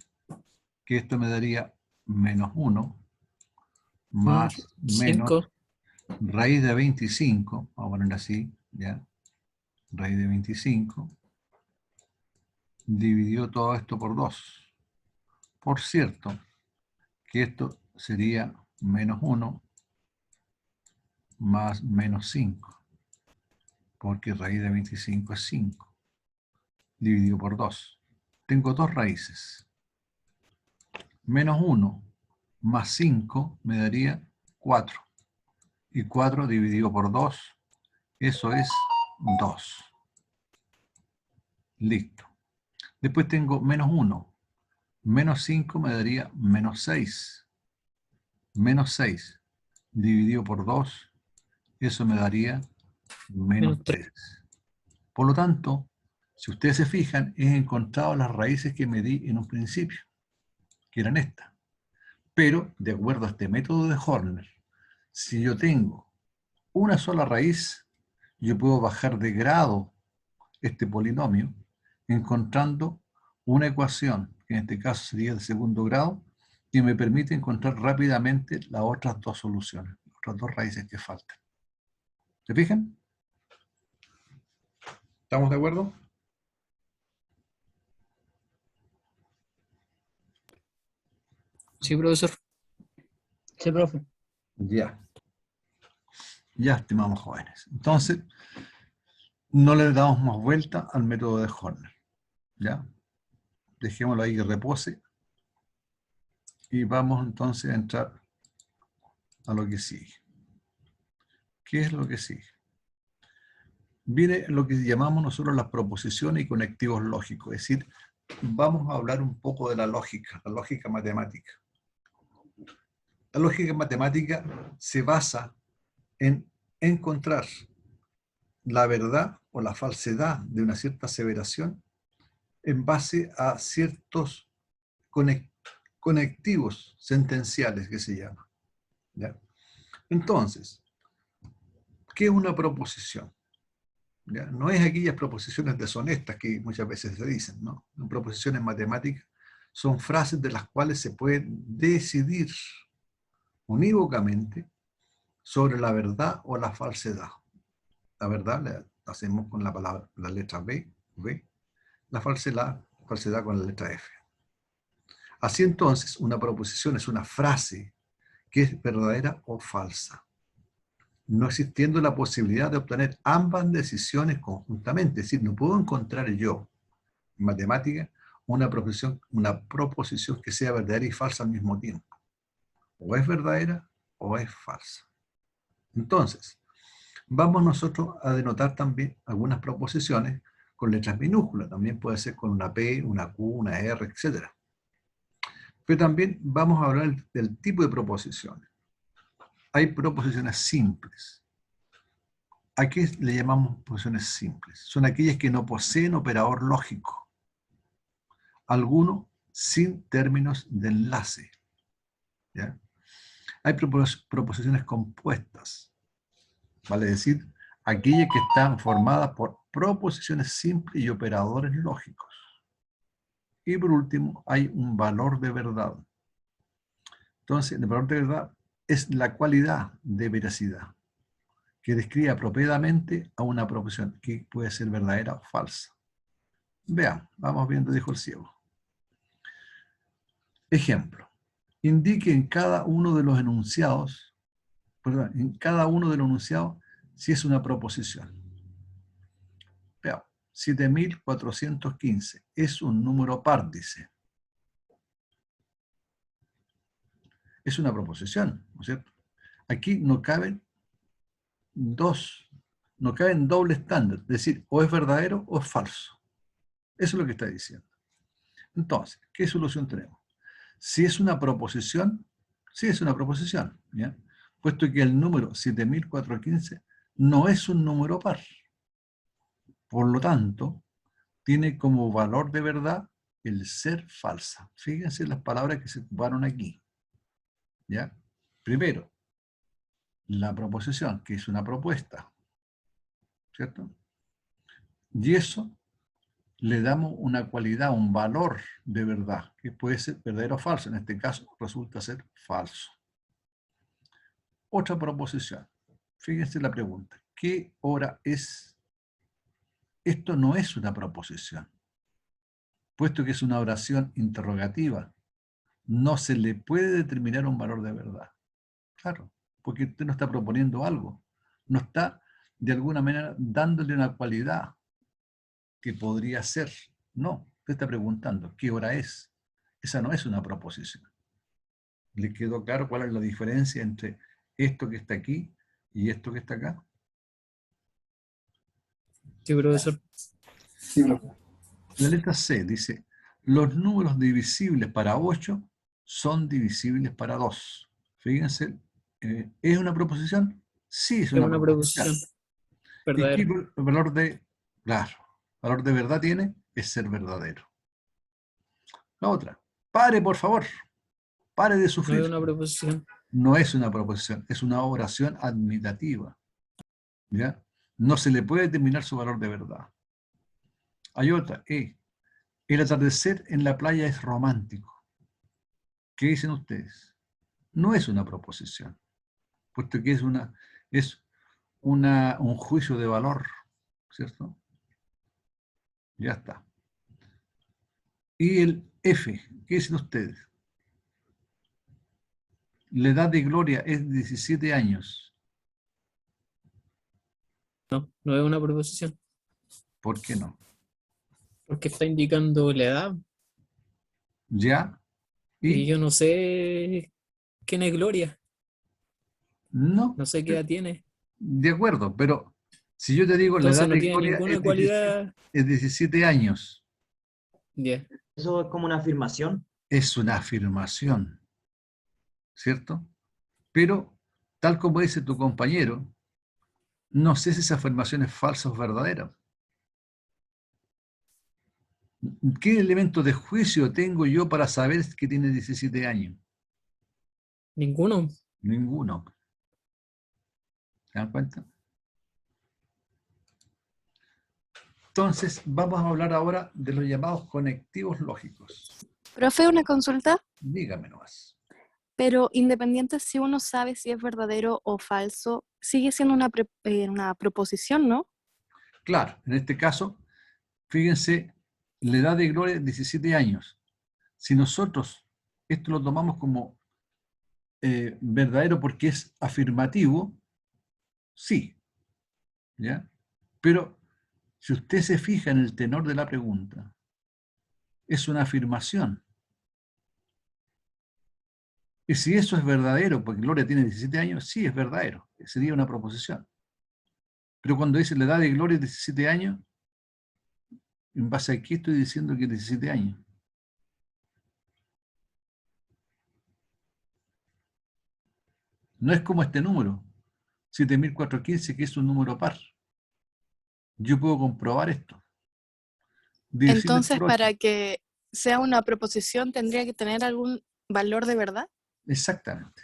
Speaker 1: que esto me daría menos 1 más menos
Speaker 3: 5.
Speaker 1: raíz de 25, vamos a poner así, ¿ya? Raíz de 25 dividió todo esto por 2. Por cierto, que esto sería menos 1 más menos 5, porque raíz de 25 es 5, dividido por 2. Tengo dos raíces. Menos 1 más 5 me daría 4. Y 4 dividido por 2, eso es 2. Listo. Después tengo menos 1. Menos 5 me daría menos 6. Menos 6 dividido por 2, eso me daría menos
Speaker 3: Menos 3.
Speaker 1: 3. Por lo tanto, si ustedes se fijan, he encontrado las raíces que me di en un principio, que eran estas. Pero, de acuerdo a este método de Horner, si yo tengo una sola raíz, yo puedo bajar de grado este polinomio encontrando una ecuación, que en este caso sería de segundo grado, que me permite encontrar rápidamente las otras dos soluciones, las otras dos raíces que faltan. ¿Se fijan? ¿Estamos de acuerdo?
Speaker 3: Sí, profesor.
Speaker 5: Sí, profe.
Speaker 1: Ya. Ya, estimados jóvenes. Entonces, no le damos más vuelta al método de Horner. ¿Ya? Dejémoslo ahí que repose. Y vamos entonces a entrar a lo que sigue. ¿Qué es lo que sigue? Viene lo que llamamos nosotros las proposiciones y conectivos lógicos. Es decir, vamos a hablar un poco de la lógica matemática. La lógica matemática se basa en encontrar la verdad o la falsedad de una cierta aseveración en base a ciertos conectivos sentenciales que se llaman. ¿Ya? Entonces, ¿qué es una proposición? ¿Ya? No es aquellas proposiciones deshonestas que muchas veces se dicen, ¿no? Proposiciones matemáticas son frases de las cuales se puede decidir unívocamente sobre la verdad o la falsedad. La verdad la hacemos con la letra B, la falsedad con la letra F. Así entonces, una proposición es una frase que es verdadera o falsa, no existiendo la posibilidad de obtener ambas decisiones conjuntamente. Es decir, no puedo encontrar yo, en matemática, una proposición que sea verdadera y falsa al mismo tiempo. O es verdadera o es falsa. Entonces, vamos nosotros a denotar también algunas proposiciones con letras minúsculas. También puede ser con una P, una Q, una R, etc. Pero también vamos a hablar del tipo de proposiciones. Hay proposiciones simples. ¿A qué le llamamos proposiciones simples? Son aquellas que no poseen operador lógico. Algunos sin términos de enlace. ¿Ya? Hay proposiciones compuestas. Vale decir, aquellas que están formadas por proposiciones simples y operadores lógicos. Y por último, hay un valor de verdad. Entonces, el valor de verdad es la cualidad de veracidad que describe apropiadamente a una proposición que puede ser verdadera o falsa. Vean, vamos viendo, dijo el ciego. Ejemplo. Indique en cada uno de los enunciados, si es una proposición. Veamos. 7415 es un número par, dice. Es una proposición, ¿no es cierto? Aquí no caben doble estándar, es decir, o es verdadero o es falso. Eso es lo que está diciendo. Entonces, ¿qué solución tenemos? Si es una proposición, sí es una proposición, ¿ya? Puesto que el número 7415 no es un número par. Por lo tanto, tiene como valor de verdad el ser falsa. Fíjense las palabras que se ocuparon aquí. ¿Ya? Primero, la proposición, que es una propuesta, ¿cierto? Y eso le damos una cualidad, un valor de verdad, que puede ser verdadero o falso. En este caso, resulta ser falso. Otra proposición. Fíjense la pregunta. ¿Qué hora es? Esto no es una proposición, puesto que es una oración interrogativa. No se le puede determinar un valor de verdad. Claro, porque usted no está proponiendo algo. No está, de alguna manera, dándole una cualidad que podría ser. No, usted está preguntando, ¿qué hora es? Esa no es una proposición. ¿Le quedó claro cuál es la diferencia entre esto que está aquí y esto que está acá?
Speaker 3: Sí, profesor.
Speaker 7: Sí, profe.
Speaker 1: La letra C dice, los números divisibles para 8 son divisibles para 2. Fíjense, ¿es una proposición? Sí, es
Speaker 3: Es
Speaker 1: una
Speaker 3: una
Speaker 1: proposición.
Speaker 3: proposición.
Speaker 1: ¿Y qué
Speaker 3: Verdadero.
Speaker 1: valor de, claro, valor de verdad tiene? Es ser verdadero. La otra, pare por favor, pare de
Speaker 3: No
Speaker 1: sufrir.
Speaker 3: es una proposición.
Speaker 1: No es una proposición, es una oración admitativa. ¿Ya? No se le puede determinar su valor de verdad. Hay otra, el atardecer en la playa es romántico. ¿Qué dicen ustedes? No es una proposición, puesto que es un juicio de valor, ¿cierto? Ya está. Y el F, ¿qué dicen ustedes? La edad de Gloria es 17 años.
Speaker 3: No, no es una proposición.
Speaker 1: ¿Por qué no?
Speaker 3: Porque está indicando la edad.
Speaker 1: ¿Ya?
Speaker 3: Y
Speaker 1: Y
Speaker 3: yo no sé quién es Gloria.
Speaker 1: no,
Speaker 3: No sé qué edad tiene.
Speaker 1: de acuerdo, pero si yo te digo la edad
Speaker 3: Entonces no
Speaker 1: de
Speaker 3: tiene
Speaker 1: Gloria
Speaker 3: ninguna
Speaker 1: es 17,
Speaker 3: cualidad.
Speaker 1: es 17 años,
Speaker 3: Ya.
Speaker 4: Eso es como una afirmación.
Speaker 1: es una afirmación, ¿cierto? Pero, tal como dice tu compañero, no sé si esa afirmación es falsa o verdadera. ¿Qué elemento de juicio tengo yo para saber que tiene 17 años?
Speaker 3: Ninguno.
Speaker 1: Ninguno. ¿Se dan cuenta? Entonces, vamos a hablar ahora de los llamados conectivos lógicos.
Speaker 6: Profe, una consulta,
Speaker 1: Dígame nomás.
Speaker 6: pero independiente si uno sabe si es verdadero o falso, sigue siendo una proposición, ¿no?
Speaker 1: Claro, en este caso, fíjense, la edad de Gloria es 17 años. Si nosotros esto lo tomamos como verdadero porque es afirmativo, sí, ¿ya? Pero si usted se fija en el tenor de la pregunta, es una afirmación. Y si eso es verdadero, porque Gloria tiene 17 años, sí es verdadero, sería una proposición. Pero cuando dice la edad de Gloria es 17 años, ¿en base a qué estoy diciendo que es 17 años? No es como este número, 7415, que es un número par. Yo puedo comprobar esto. Dividirlo
Speaker 6: Entonces,
Speaker 1: por 8.
Speaker 6: para que sea una proposición, tendría que tener algún valor de verdad.
Speaker 1: Exactamente.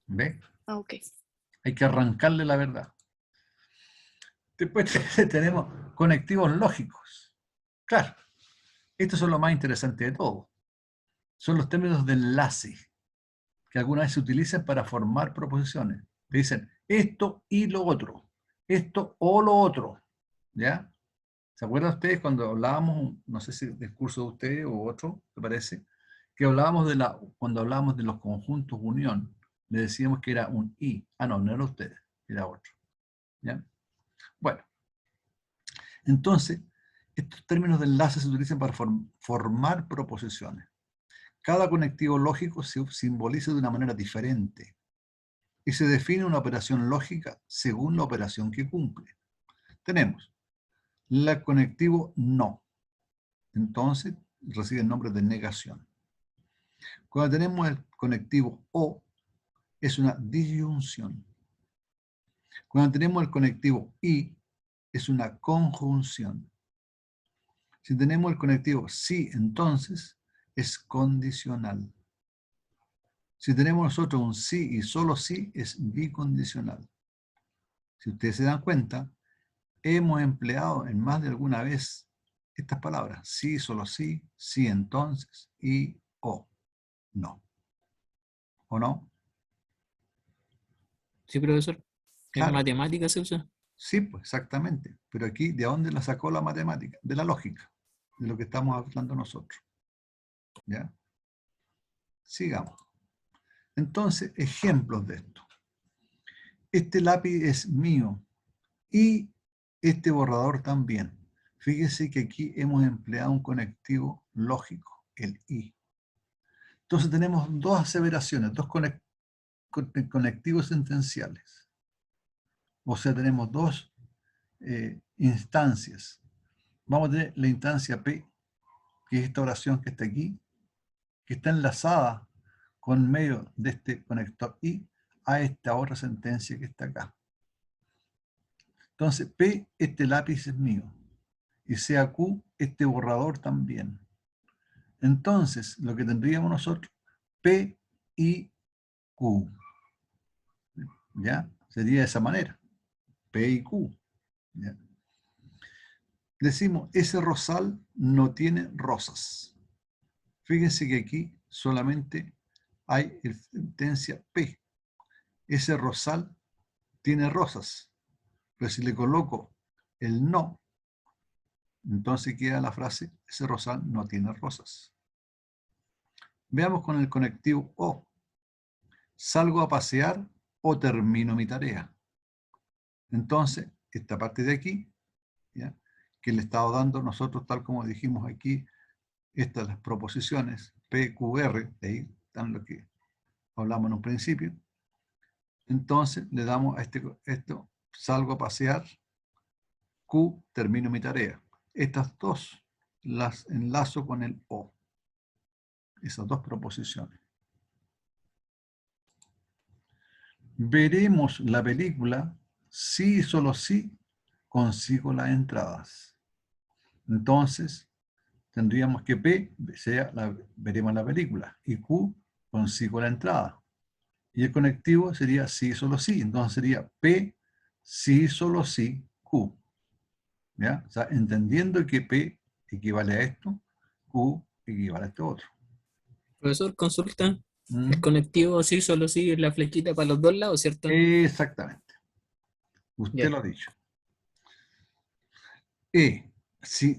Speaker 1: ¿Ve?
Speaker 6: Ah, ok.
Speaker 1: Hay que arrancarle la verdad. Después tenemos conectivos lógicos. Claro, estos son lo más interesante de todo. Son los términos de enlace que algunas veces se utilizan para formar proposiciones. Le dicen esto y lo otro. Esto o lo otro. ¿Ya? ¿Se acuerdan ustedes cuando hablábamos, no sé si del curso de ustedes o otro, ¿te parece? Que hablábamos cuando hablábamos de los conjuntos unión, le decíamos que era un y. Ah, no, no era ustedes, era otro. ¿Ya? Bueno, entonces, estos términos de enlace se utilizan para formar proposiciones. Cada conectivo lógico se simboliza de una manera diferente y se define una operación lógica según la operación que cumple. Tenemos el conectivo no. Entonces, recibe el nombre de negación. Cuando tenemos el conectivo o, es una disyunción. Cuando tenemos el conectivo y, es una conjunción. Si tenemos el conectivo sí, entonces, es condicional. Si tenemos nosotros un sí y solo sí, es bicondicional. Si ustedes se dan cuenta, hemos empleado en más de alguna vez estas palabras. Sí, solo sí, sí, entonces, y o. No. ¿O no?
Speaker 3: Sí, profesor. En
Speaker 1: Claro.
Speaker 3: matemática se usa.
Speaker 1: Sí, pues exactamente. Pero aquí, ¿de dónde la sacó la matemática? De la lógica, de lo que estamos hablando nosotros. ¿Ya? Sigamos. Entonces, ejemplos de esto. Este lápiz es mío y este borrador también. Fíjese que aquí hemos empleado un conectivo lógico, el y. Entonces tenemos dos aseveraciones, dos conectivos sentenciales. O sea, tenemos dos instancias. Vamos a tener la instancia P, que es esta oración que está aquí, que está enlazada con medio de este conector I a esta otra sentencia que está acá. Entonces, P, este lápiz es mío. Y sea Q, este borrador también. Entonces, lo que tendríamos nosotros, P y Q. ¿Ya? Sería de esa manera. P y Q. ¿Ya? Decimos, ese rosal no tiene rosas. Fíjense que aquí solamente hay sentencia P. Ese rosal tiene rosas. Pero si le coloco el no, entonces queda la frase, ese rosal no tiene rosas. Veamos con el conectivo O. Salgo a pasear o termino mi tarea. Entonces, esta parte de aquí, ¿ya?, que le he estado dando nosotros, tal como dijimos aquí, estas las proposiciones, P, Q, R, de ahí están lo que hablamos en un principio. Entonces, le damos a esto, salgo a pasear, Q, termino mi tarea. Estas dos las enlazo con el O. Esas dos proposiciones. Veremos la película si y solo si consigo las entradas. Entonces, tendríamos que P sea veremos la película y Q consigo la entrada. Y el conectivo sería sí, solo sí. Entonces sería P, sí, solo sí, Q. ¿Ya? O sea, entendiendo que P equivale a esto, Q equivale a esto otro.
Speaker 3: Profesor, consulta.
Speaker 1: ¿Mm?
Speaker 3: El conectivo sí, solo sí, es la flechita para los dos lados, ¿cierto?
Speaker 1: Exactamente. Usted
Speaker 3: Ya.
Speaker 1: lo ha dicho. Si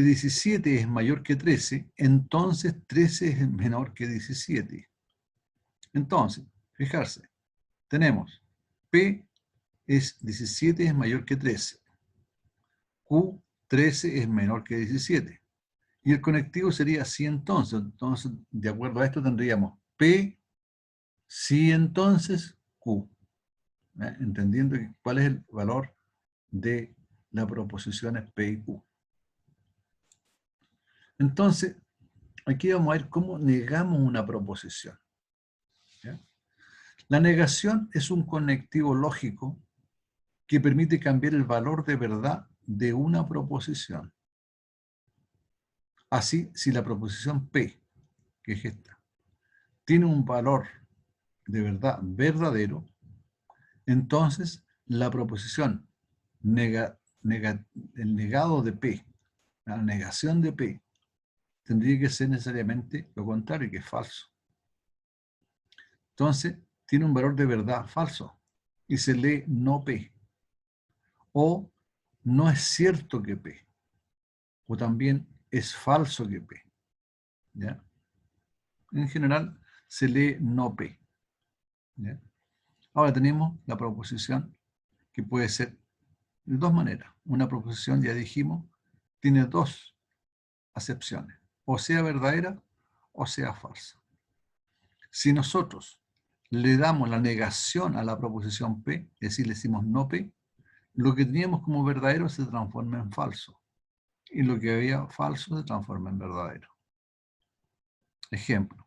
Speaker 1: 17 es mayor que 13, entonces 13 es menor que 17. Entonces, fijarse, tenemos P es 17 es mayor que 13. Q, 13 es menor que 17. Y el conectivo sería sí entonces. Entonces, de acuerdo a esto tendríamos P, sí entonces, Q. Entendiendo cuál es el valor de las proposiciones P y Q. Entonces, aquí vamos a ver cómo negamos una proposición. ¿Ya? La negación es un conectivo lógico que permite cambiar el valor de verdad de una proposición. Así, si la proposición P, que es esta, tiene un valor de verdad verdadero, entonces la proposición el negado de P, la negación de P, tendría que ser necesariamente lo contrario, que es falso. Entonces, tiene un valor de verdad falso y se lee no P. O no es cierto que P. O también es falso que P. ¿Ya? En general, se lee no P. ¿Ya? Ahora tenemos la proposición que puede ser de dos maneras. Una proposición, ya dijimos, tiene dos acepciones. O sea verdadera o sea falsa. Si nosotros le damos la negación a la proposición P, es decir, le decimos no P, lo que teníamos como verdadero se transforma en falso. Y lo que había falso se transforma en verdadero. Ejemplo,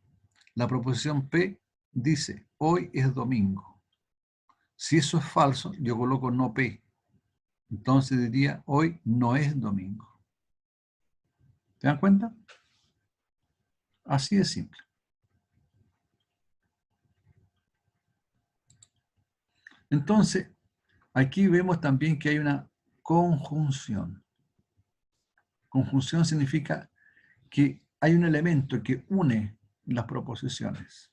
Speaker 1: la proposición P dice, hoy es domingo. Si eso es falso, yo coloco no P. Entonces diría, hoy no es domingo. ¿Se dan cuenta? Así de simple. Entonces, aquí vemos también que hay una conjunción. Conjunción significa que hay un elemento que une las proposiciones.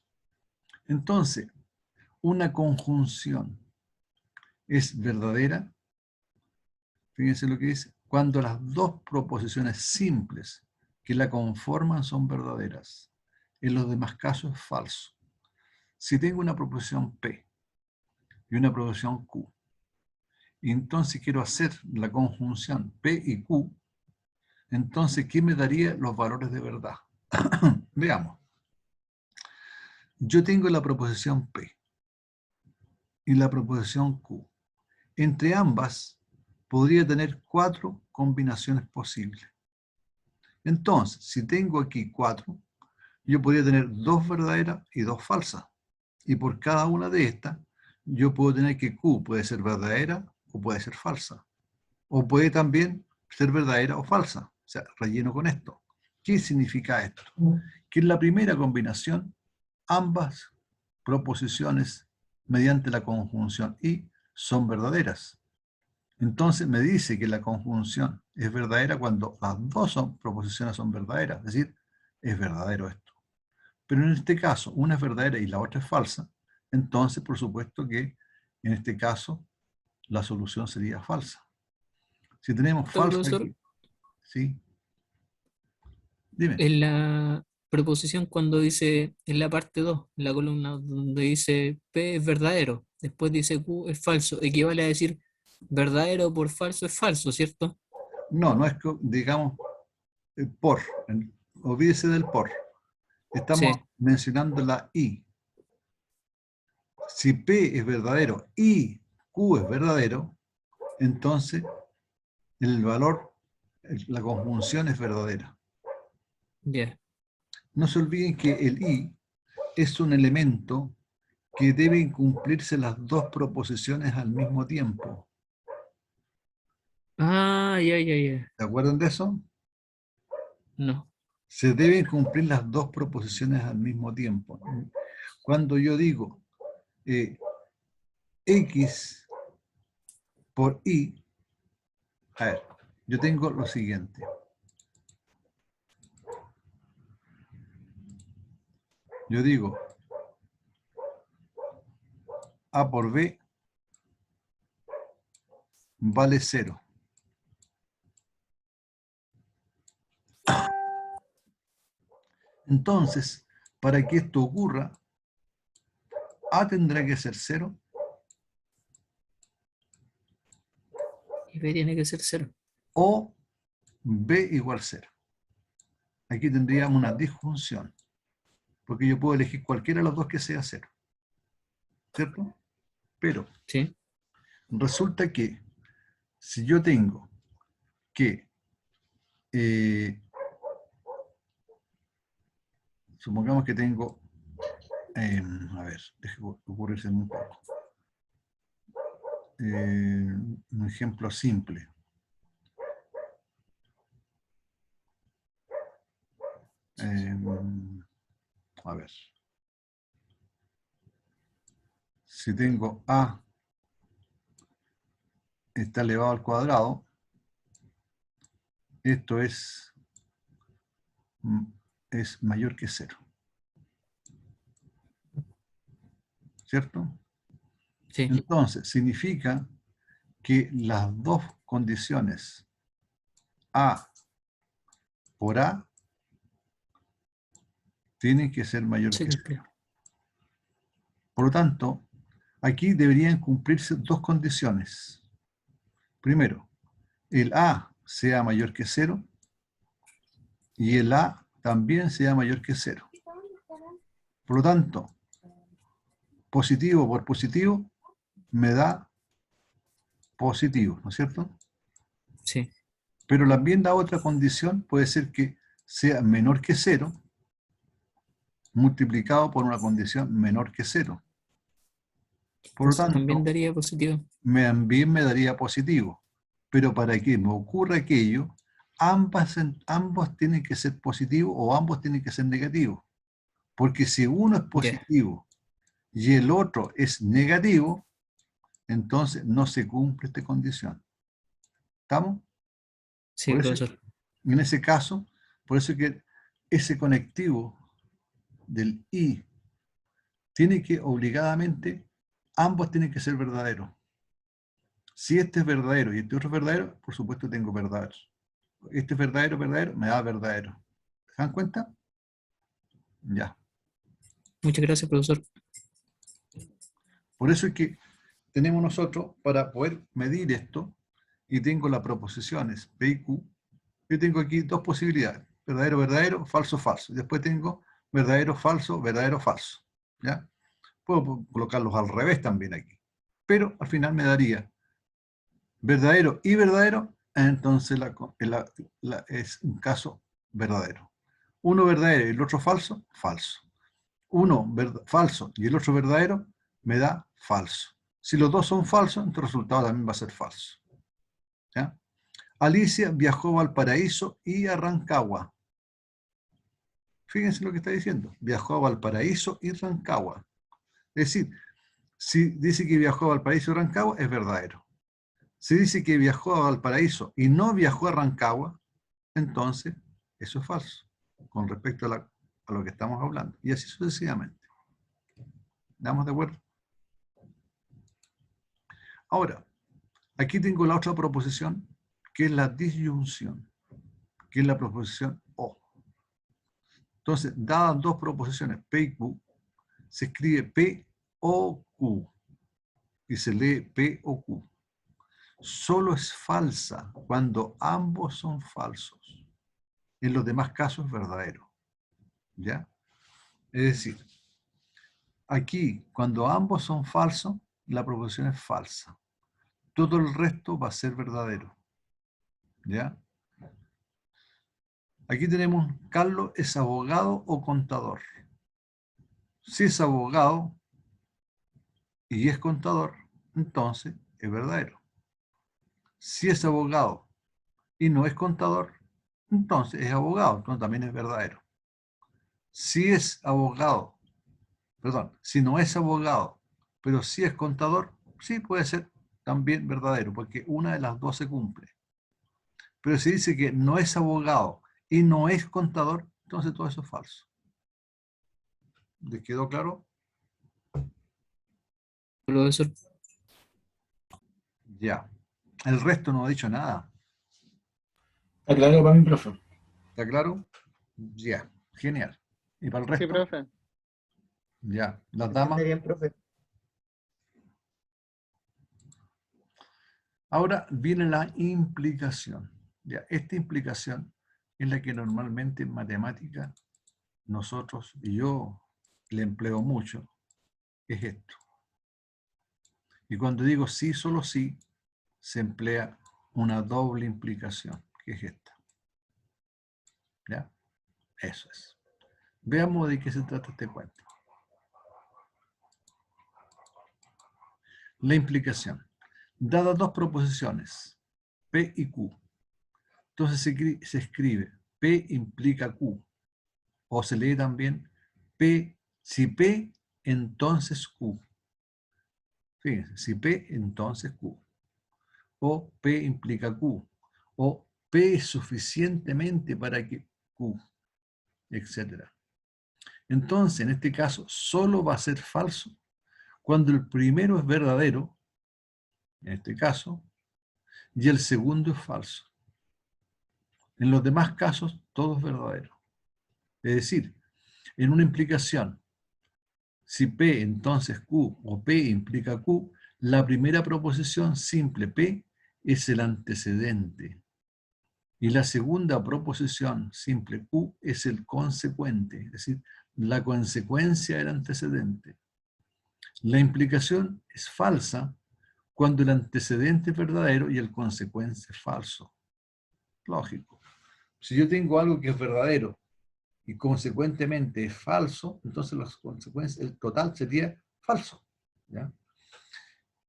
Speaker 1: Entonces, una conjunción es verdadera, fíjense lo que dice, cuando las dos proposiciones simples que la conforman son verdaderas. En los demás casos es falso. Si tengo una proposición P y una proposición Q, y entonces quiero hacer la conjunción P y Q, entonces, ¿qué me daría los valores de verdad? Veamos. Yo tengo la proposición P y la proposición Q. Entre ambas, podría tener 4 combinaciones posibles. Entonces, si tengo aquí 4, yo podría tener 2 verdaderas y 2 falsas. Y por cada una de estas, yo puedo tener que Q puede ser verdadera o puede ser falsa. O puede también ser verdadera o falsa. O sea, relleno con esto. ¿Qué significa esto? Que en la primera combinación, ambas proposiciones mediante la conjunción y son verdaderas. Entonces me dice que la conjunción es verdadera cuando las dos proposiciones son verdaderas. Es decir, es verdadero esto. Pero en este caso, una es verdadera y la otra es falsa. Entonces, por supuesto que en este caso, la solución sería falsa. Si tenemos
Speaker 3: Doctor,
Speaker 1: falso
Speaker 3: profesor,
Speaker 1: aquí, ¿sí? Dime.
Speaker 3: en la proposición cuando dice, en la parte 2, en la columna donde dice P es verdadero, después dice Q es falso, equivale a decir verdadero por falso es falso, ¿cierto?
Speaker 1: No, no es que, digamos, por. Olvídese del por. Estamos
Speaker 3: Sí,
Speaker 1: mencionando la I. Si P es verdadero y Q es verdadero, entonces el valor, la conjunción es verdadera.
Speaker 3: ya.
Speaker 1: No se olviden que el I es un elemento que deben cumplirse las dos proposiciones al mismo tiempo.
Speaker 3: Ah, ya.
Speaker 1: ¿Se acuerdan de eso?
Speaker 3: No.
Speaker 1: Se deben cumplir las dos proposiciones al mismo tiempo. Cuando yo digo X por Y, a ver, yo tengo lo siguiente. Yo digo A por B vale 0. Entonces, para que esto ocurra, A tendrá que ser 0
Speaker 3: Y B tiene que ser 0.
Speaker 1: o B igual 0. Aquí tendríamos una disjunción, porque yo puedo elegir cualquiera de los dos que sea 0. ¿Cierto? Pero
Speaker 3: ¿Sí?
Speaker 1: resulta que si yo tengo que, supongamos que tengo, a ver, déjeme ocurrirse un poco. Un ejemplo simple. A ver. Si tengo A está elevado al cuadrado, esto es mayor que 0. ¿Cierto?
Speaker 3: Sí.
Speaker 1: Entonces, significa que las dos condiciones A por A tienen que ser mayor
Speaker 3: Se
Speaker 1: que 0.
Speaker 3: cumplió.
Speaker 1: Por lo tanto, aquí deberían cumplirse dos condiciones. Primero, el A sea mayor que 0 y el A también sea mayor que 0. Por lo tanto, positivo por positivo me da positivo, ¿no es cierto?
Speaker 3: Sí.
Speaker 1: Pero también la otra condición puede ser que sea menor que 0 multiplicado por una condición menor que 0. Por lo
Speaker 3: Entonces también
Speaker 1: tanto,
Speaker 3: daría positivo.
Speaker 1: también me daría positivo. Pero para que me ocurra aquello, ambos tienen que ser positivos o ambos tienen que ser negativos. Porque si uno es
Speaker 3: Ya.
Speaker 1: positivo y el otro es negativo, entonces no se cumple esta condición. ¿Estamos?
Speaker 3: Sí,
Speaker 1: Por eso,
Speaker 3: profesor.
Speaker 1: en ese caso, por eso que ese conectivo del I tiene que obligadamente, ambos tienen que ser verdaderos. Si este es verdadero y este otro es verdadero, por supuesto tengo verdaderos. Este es verdadero, me da verdadero. ¿Se dan cuenta? Ya.
Speaker 3: Muchas gracias, profesor.
Speaker 1: Por eso es que tenemos nosotros, para poder medir esto, y tengo las proposiciones P y Q, yo tengo aquí dos posibilidades. Verdadero, verdadero, falso, falso. Después tengo verdadero, falso, falso. ¿Ya? Puedo colocarlos al revés también aquí. Pero al final me daría verdadero y verdadero, entonces es un caso verdadero. Uno verdadero y el otro falso, falso. Uno falso y el otro verdadero me da falso. Si los dos son falsos, entonces el resultado también va a ser falso. ¿Ya? Alicia viajó a Valparaíso y a Rancagua. Fíjense lo que está diciendo. Viajó a Valparaíso y Rancagua. Es decir, si dice que viajó a Valparaíso y Rancagua, es verdadero. Si dice que viajó a Valparaíso y no viajó a Rancagua, entonces eso es falso, con respecto a lo que estamos hablando. Y así sucesivamente. ¿Estamos de acuerdo? Ahora, aquí tengo la otra proposición, que es la disyunción, que es la proposición O. Entonces, dadas dos proposiciones, P y Q, se escribe P o Q y se lee P o Q. Solo es falsa cuando ambos son falsos. En los demás casos es verdadero. ¿Ya? Es decir, aquí, cuando ambos son falsos, la proposición es falsa. Todo el resto va a ser verdadero. ¿Ya? Aquí tenemos, Carlos es abogado o contador. Si es abogado y es contador, entonces es verdadero. Si es abogado y no es contador, entonces es abogado, entonces también es verdadero. Si es abogado, perdón, si no es abogado, pero si es contador, sí puede ser también verdadero, porque una de las dos se cumple. Pero si dice que no es abogado y no es contador, entonces todo eso es falso. ¿Les quedó claro?
Speaker 3: Profesor,
Speaker 1: Ya. El resto no ha dicho nada.
Speaker 7: Está claro para mí, profe.
Speaker 1: ¿Está claro? Ya. Genial. ¿Y para el resto?
Speaker 2: Sí, profe.
Speaker 1: Ya. Las damas.
Speaker 5: Entiende bien, profe.
Speaker 1: Ahora viene la implicación. Ya. Esta implicación es la que normalmente en matemática nosotros, y yo le empleo mucho, es esto. Y cuando digo sí, solo sí, se emplea una doble implicación, que es esta. ¿Ya? Eso es. Veamos de qué se trata este cuento. La implicación. Dadas dos proposiciones, P y Q, entonces se escribe P implica Q, o se lee también P, si P, entonces Q. Fíjense, si P, entonces Q. O P implica Q, o P es suficientemente para que Q, etc. Entonces, en este caso, solo va a ser falso cuando el primero es verdadero, en este caso, y el segundo es falso. En los demás casos, todo es verdadero. Es decir, en una implicación, si P entonces Q o P implica Q, la primera proposición simple P es el antecedente. Y la segunda proposición simple Q es el consecuente, es decir, la consecuencia del antecedente. La implicación es falsa cuando el antecedente es verdadero y el consecuente es falso. Lógico. Si yo tengo algo que es verdadero y consecuentemente es falso, entonces las consecuencias, el total sería falso. ¿Ya?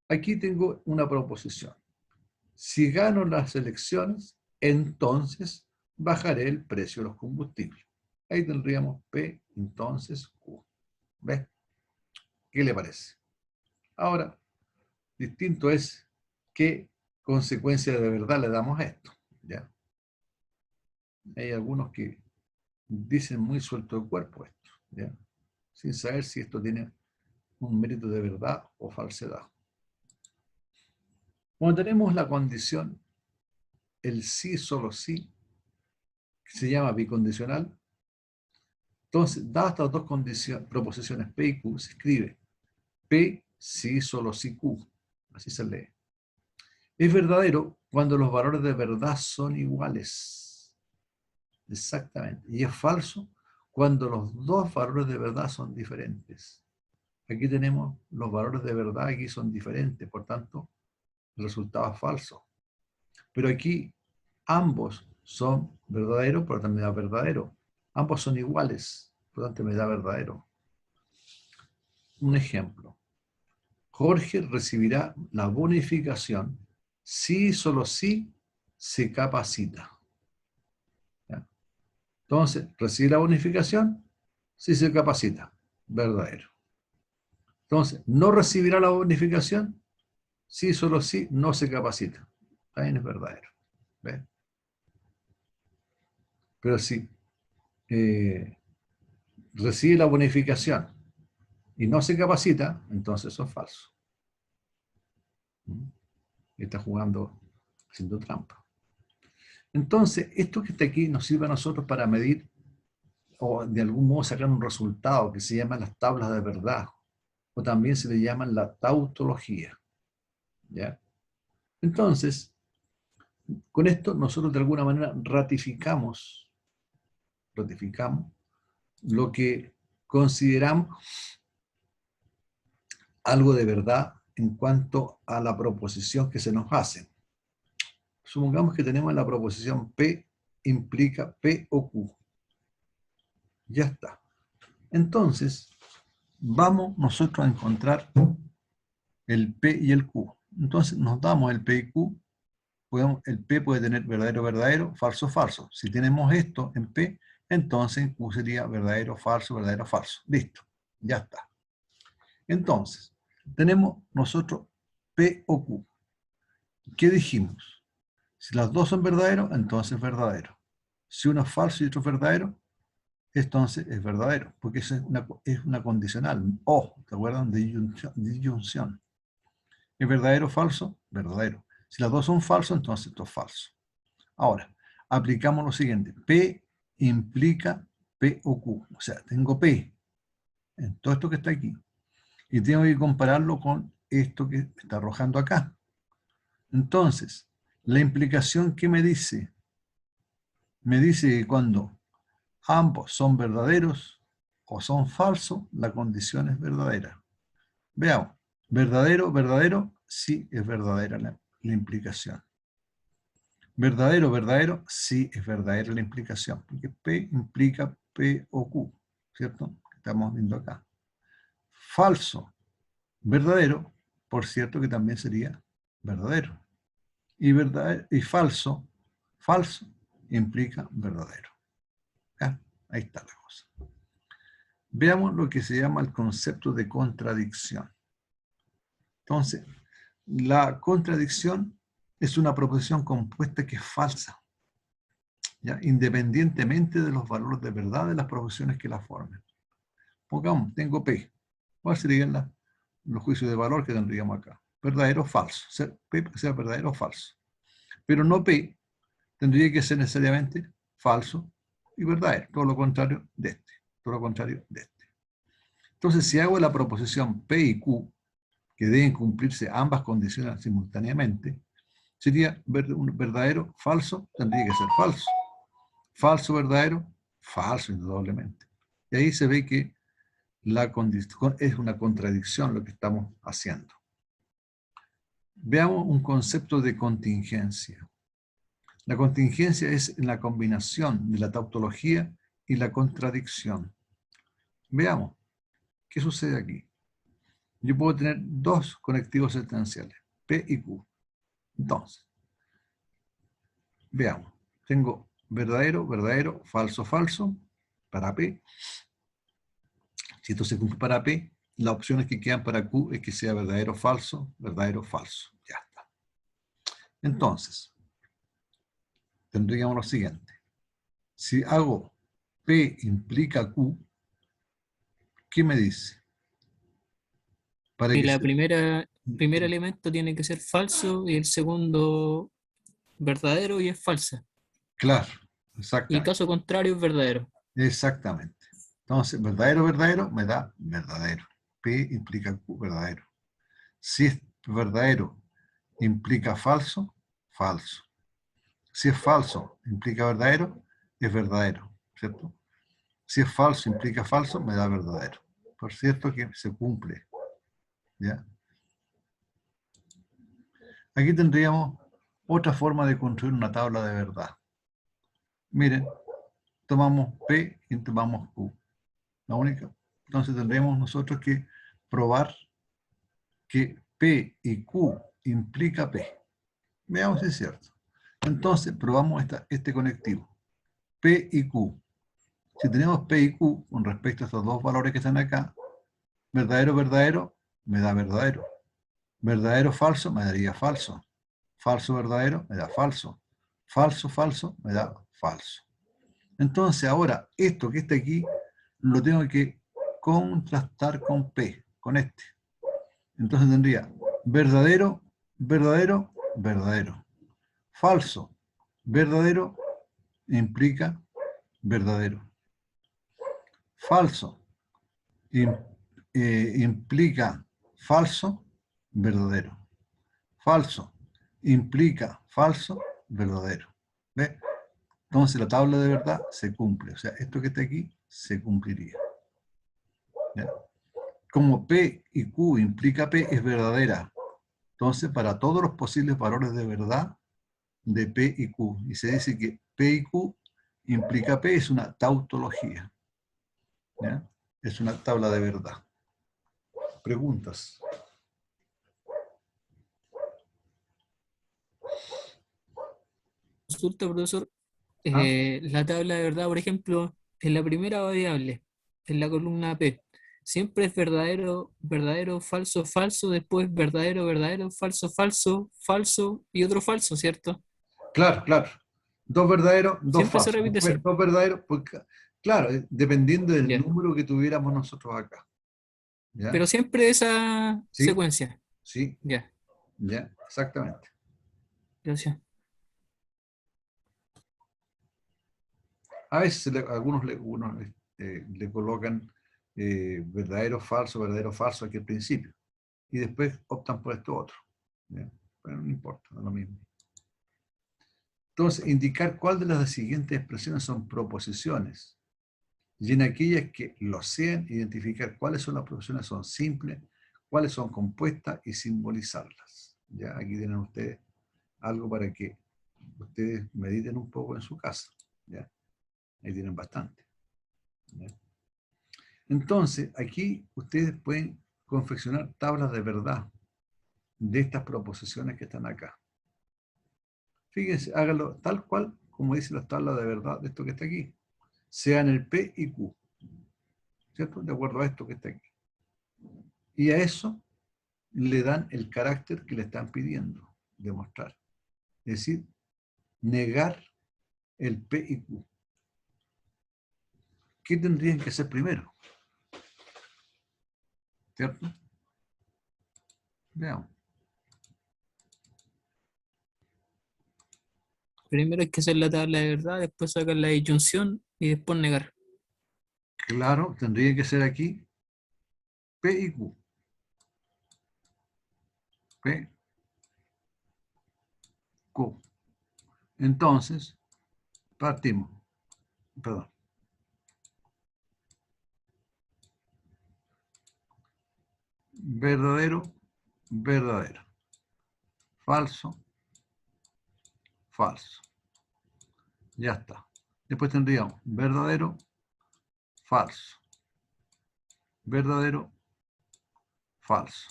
Speaker 1: Aquí tengo una proposición. Si gano las elecciones, entonces bajaré el precio de los combustibles. Ahí tendríamos P, entonces Q. ¿Ves? ¿Qué le parece? Ahora, distinto es qué consecuencia de verdad le damos a esto. ¿Ya? Hay algunos que dicen muy suelto de cuerpo esto, ¿ya? Sin saber si esto tiene un mérito de verdad o falsedad. Cuando tenemos la condición, el sí, solo sí, que se llama bicondicional, entonces, dadas estas dos proposiciones P y Q, se escribe P, sí, solo sí, Q. Así se lee. Es verdadero cuando los valores de verdad son iguales. Exactamente. Y es falso cuando los dos valores de verdad son diferentes. Aquí tenemos los valores de verdad, aquí son diferentes, por tanto, el resultado es falso. Pero aquí ambos son verdaderos, por lo tanto me da verdadero. Ambos son iguales, por lo tanto me da verdadero. Un ejemplo. Jorge recibirá la bonificación si y solo si se capacita. ¿Ya? Entonces, recibe la bonificación si se capacita. Verdadero. Entonces, no recibirá la bonificación si y solo si no se capacita. También es verdadero. ¿Ves? Pero si recibe la bonificación y no se capacita, entonces eso es falso. Está jugando, haciendo trampa. Entonces, esto que está aquí nos sirve a nosotros para medir o de algún modo sacar un resultado que se llama las tablas de verdad, o también se le llaman la tautología. ¿Ya? Entonces, con esto nosotros de alguna manera ratificamos lo que consideramos algo de verdad en cuanto a la proposición que se nos hace. Supongamos que tenemos la proposición P implica P o Q. Ya está. Entonces, vamos nosotros a encontrar el P y el Q. Entonces, nos damos el P y Q. El P puede tener verdadero, verdadero, falso, falso. Si tenemos esto en P, entonces Q sería verdadero, falso, falso. Listo. Ya está. Entonces, tenemos nosotros P o Q. ¿Qué dijimos? Si las dos son verdaderos, entonces es verdadero. Si uno es falso y otro es verdadero, entonces es verdadero, porque eso es una condicional. O, ¿te acuerdan? Disyunción. ¿Es verdadero o falso? Verdadero. Si las dos son falsos, entonces esto es falso. Ahora, aplicamos lo siguiente. P implica P o Q. O sea, tengo P en todo esto que está aquí. Y tengo que compararlo con esto que está arrojando acá. Entonces, la implicación que me dice que cuando ambos son verdaderos o son falsos, la condición es verdadera. Veamos, verdadero, verdadero, sí es verdadera la implicación. Verdadero, verdadero, sí es verdadera la implicación, porque P implica P o Q, ¿cierto? Estamos viendo acá. Falso, verdadero, por cierto que también sería verdadero. Y falso, falso, implica verdadero. ¿Ya? Ahí está la cosa. Veamos lo que se llama el concepto de contradicción. Entonces, la contradicción es una proposición compuesta que es falsa, ¿ya? Independientemente de los valores de verdad de las proposiciones que la formen. Pongamos, tengo P. ¿Cuáles serían los juicios de valor que tendríamos acá? Verdadero o falso. P puede ser verdadero o falso. Pero no P tendría que ser necesariamente falso y verdadero. Todo lo contrario de este. Todo lo contrario de este. Entonces, si hago la proposición P y Q, que deben cumplirse ambas condiciones simultáneamente, sería un verdadero, falso, tendría que ser falso. Falso, verdadero, falso, indudablemente. Y ahí se ve que es una contradicción lo que estamos haciendo. Veamos un concepto de contingencia. La contingencia es la combinación de la tautología y la contradicción. Veamos, ¿qué sucede aquí? Yo puedo tener dos conectivos sentenciales, P y Q. Entonces, veamos. Tengo verdadero, verdadero, falso, falso, para P. Si esto se cumple para P, las opciones que quedan para Q es que sea verdadero, falso, verdadero, falso. Ya está. Entonces, tendríamos lo siguiente. Si hago P implica Q, ¿qué me dice?
Speaker 3: Y la primer elemento tiene que ser falso y el segundo verdadero y es falsa.
Speaker 1: Claro,
Speaker 3: Y
Speaker 1: exactamente.
Speaker 3: caso contrario es verdadero.
Speaker 1: Exactamente. Entonces, verdadero, verdadero, me da verdadero. P implica Q, verdadero. Si es verdadero, implica falso, falso. Si es falso, implica verdadero, es verdadero, ¿cierto? Si es falso, implica falso, me da verdadero. Por cierto que se cumple. ¿Ya? Aquí tendríamos otra forma de construir una tabla de verdad. Miren, tomamos P y tomamos Q. La única. Entonces tendremos nosotros que probar que P y Q implica P. Veamos si es cierto. Entonces, probamos este conectivo. P y Q. Si tenemos P y Q con respecto a estos dos valores que están acá, verdadero, verdadero, me da verdadero. Verdadero, falso, me daría falso. Falso, verdadero, me da falso. Falso, falso, me da falso. Entonces, ahora, esto que está aquí, lo tengo que contrastar con P, con este. Entonces tendría verdadero, verdadero, verdadero. Falso, verdadero, implica verdadero. Falso, implica falso, verdadero. Falso, implica falso, verdadero. ¿Ve? Entonces la tabla de verdad se cumple. O sea, esto que está aquí se cumpliría. ¿Ya? Como P y Q implica P es verdadera. Entonces, para todos los posibles valores de verdad de P y Q, y se dice que P y Q implica P, es una tautología. ¿Ya? Es una tabla de verdad. Preguntas.
Speaker 3: Consulta, profesor.
Speaker 1: ¿Ah?
Speaker 3: La tabla de verdad, por ejemplo, en la primera variable, en la columna P, siempre es verdadero, verdadero, falso, falso, después verdadero, verdadero, falso, falso, falso y otro falso, ¿cierto?
Speaker 1: Claro, claro. Dos verdaderos, dos
Speaker 3: Siempre se
Speaker 1: falsos.
Speaker 3: repite
Speaker 1: Después,
Speaker 3: así.
Speaker 1: dos verdaderos, porque, claro, dependiendo del
Speaker 3: Ya.
Speaker 1: número que tuviéramos nosotros acá. ¿Ya?
Speaker 3: Pero siempre esa
Speaker 1: Sí,
Speaker 3: secuencia.
Speaker 1: sí,
Speaker 3: Ya,
Speaker 1: ya, exactamente.
Speaker 3: gracias.
Speaker 1: A veces algunos le colocan verdadero, falso aquí al principio. Y después optan por esto otro. ¿Ya? Pero no importa, es lo mismo. Entonces, indicar cuál de las siguientes expresiones son proposiciones. Y en aquellas que lo sean, identificar cuáles son las proposiciones son simples, cuáles son compuestas y simbolizarlas. Ya aquí tienen ustedes algo para que ustedes mediten un poco en su casa. ¿Ya? Ahí tienen bastante. ¿Ya? Entonces, aquí ustedes pueden confeccionar tablas de verdad de estas proposiciones que están acá. Fíjense, háganlo tal cual como dice las tablas de verdad de esto que está aquí. Sean el P y Q. ¿Cierto? De acuerdo a esto que está aquí. Y a eso le dan el carácter que le están pidiendo demostrar. Es decir, negar el P y Q. ¿Qué tendrían que hacer primero? ¿Cierto? Veamos.
Speaker 3: Primero hay que hacer la tabla de verdad, después sacar la disyunción y después negar.
Speaker 1: Claro, tendría que ser aquí P y Q. P, Q. Entonces, partimos. Perdón. Verdadero, verdadero. Falso, falso. Ya está. Después tendríamos verdadero, falso. Verdadero, falso.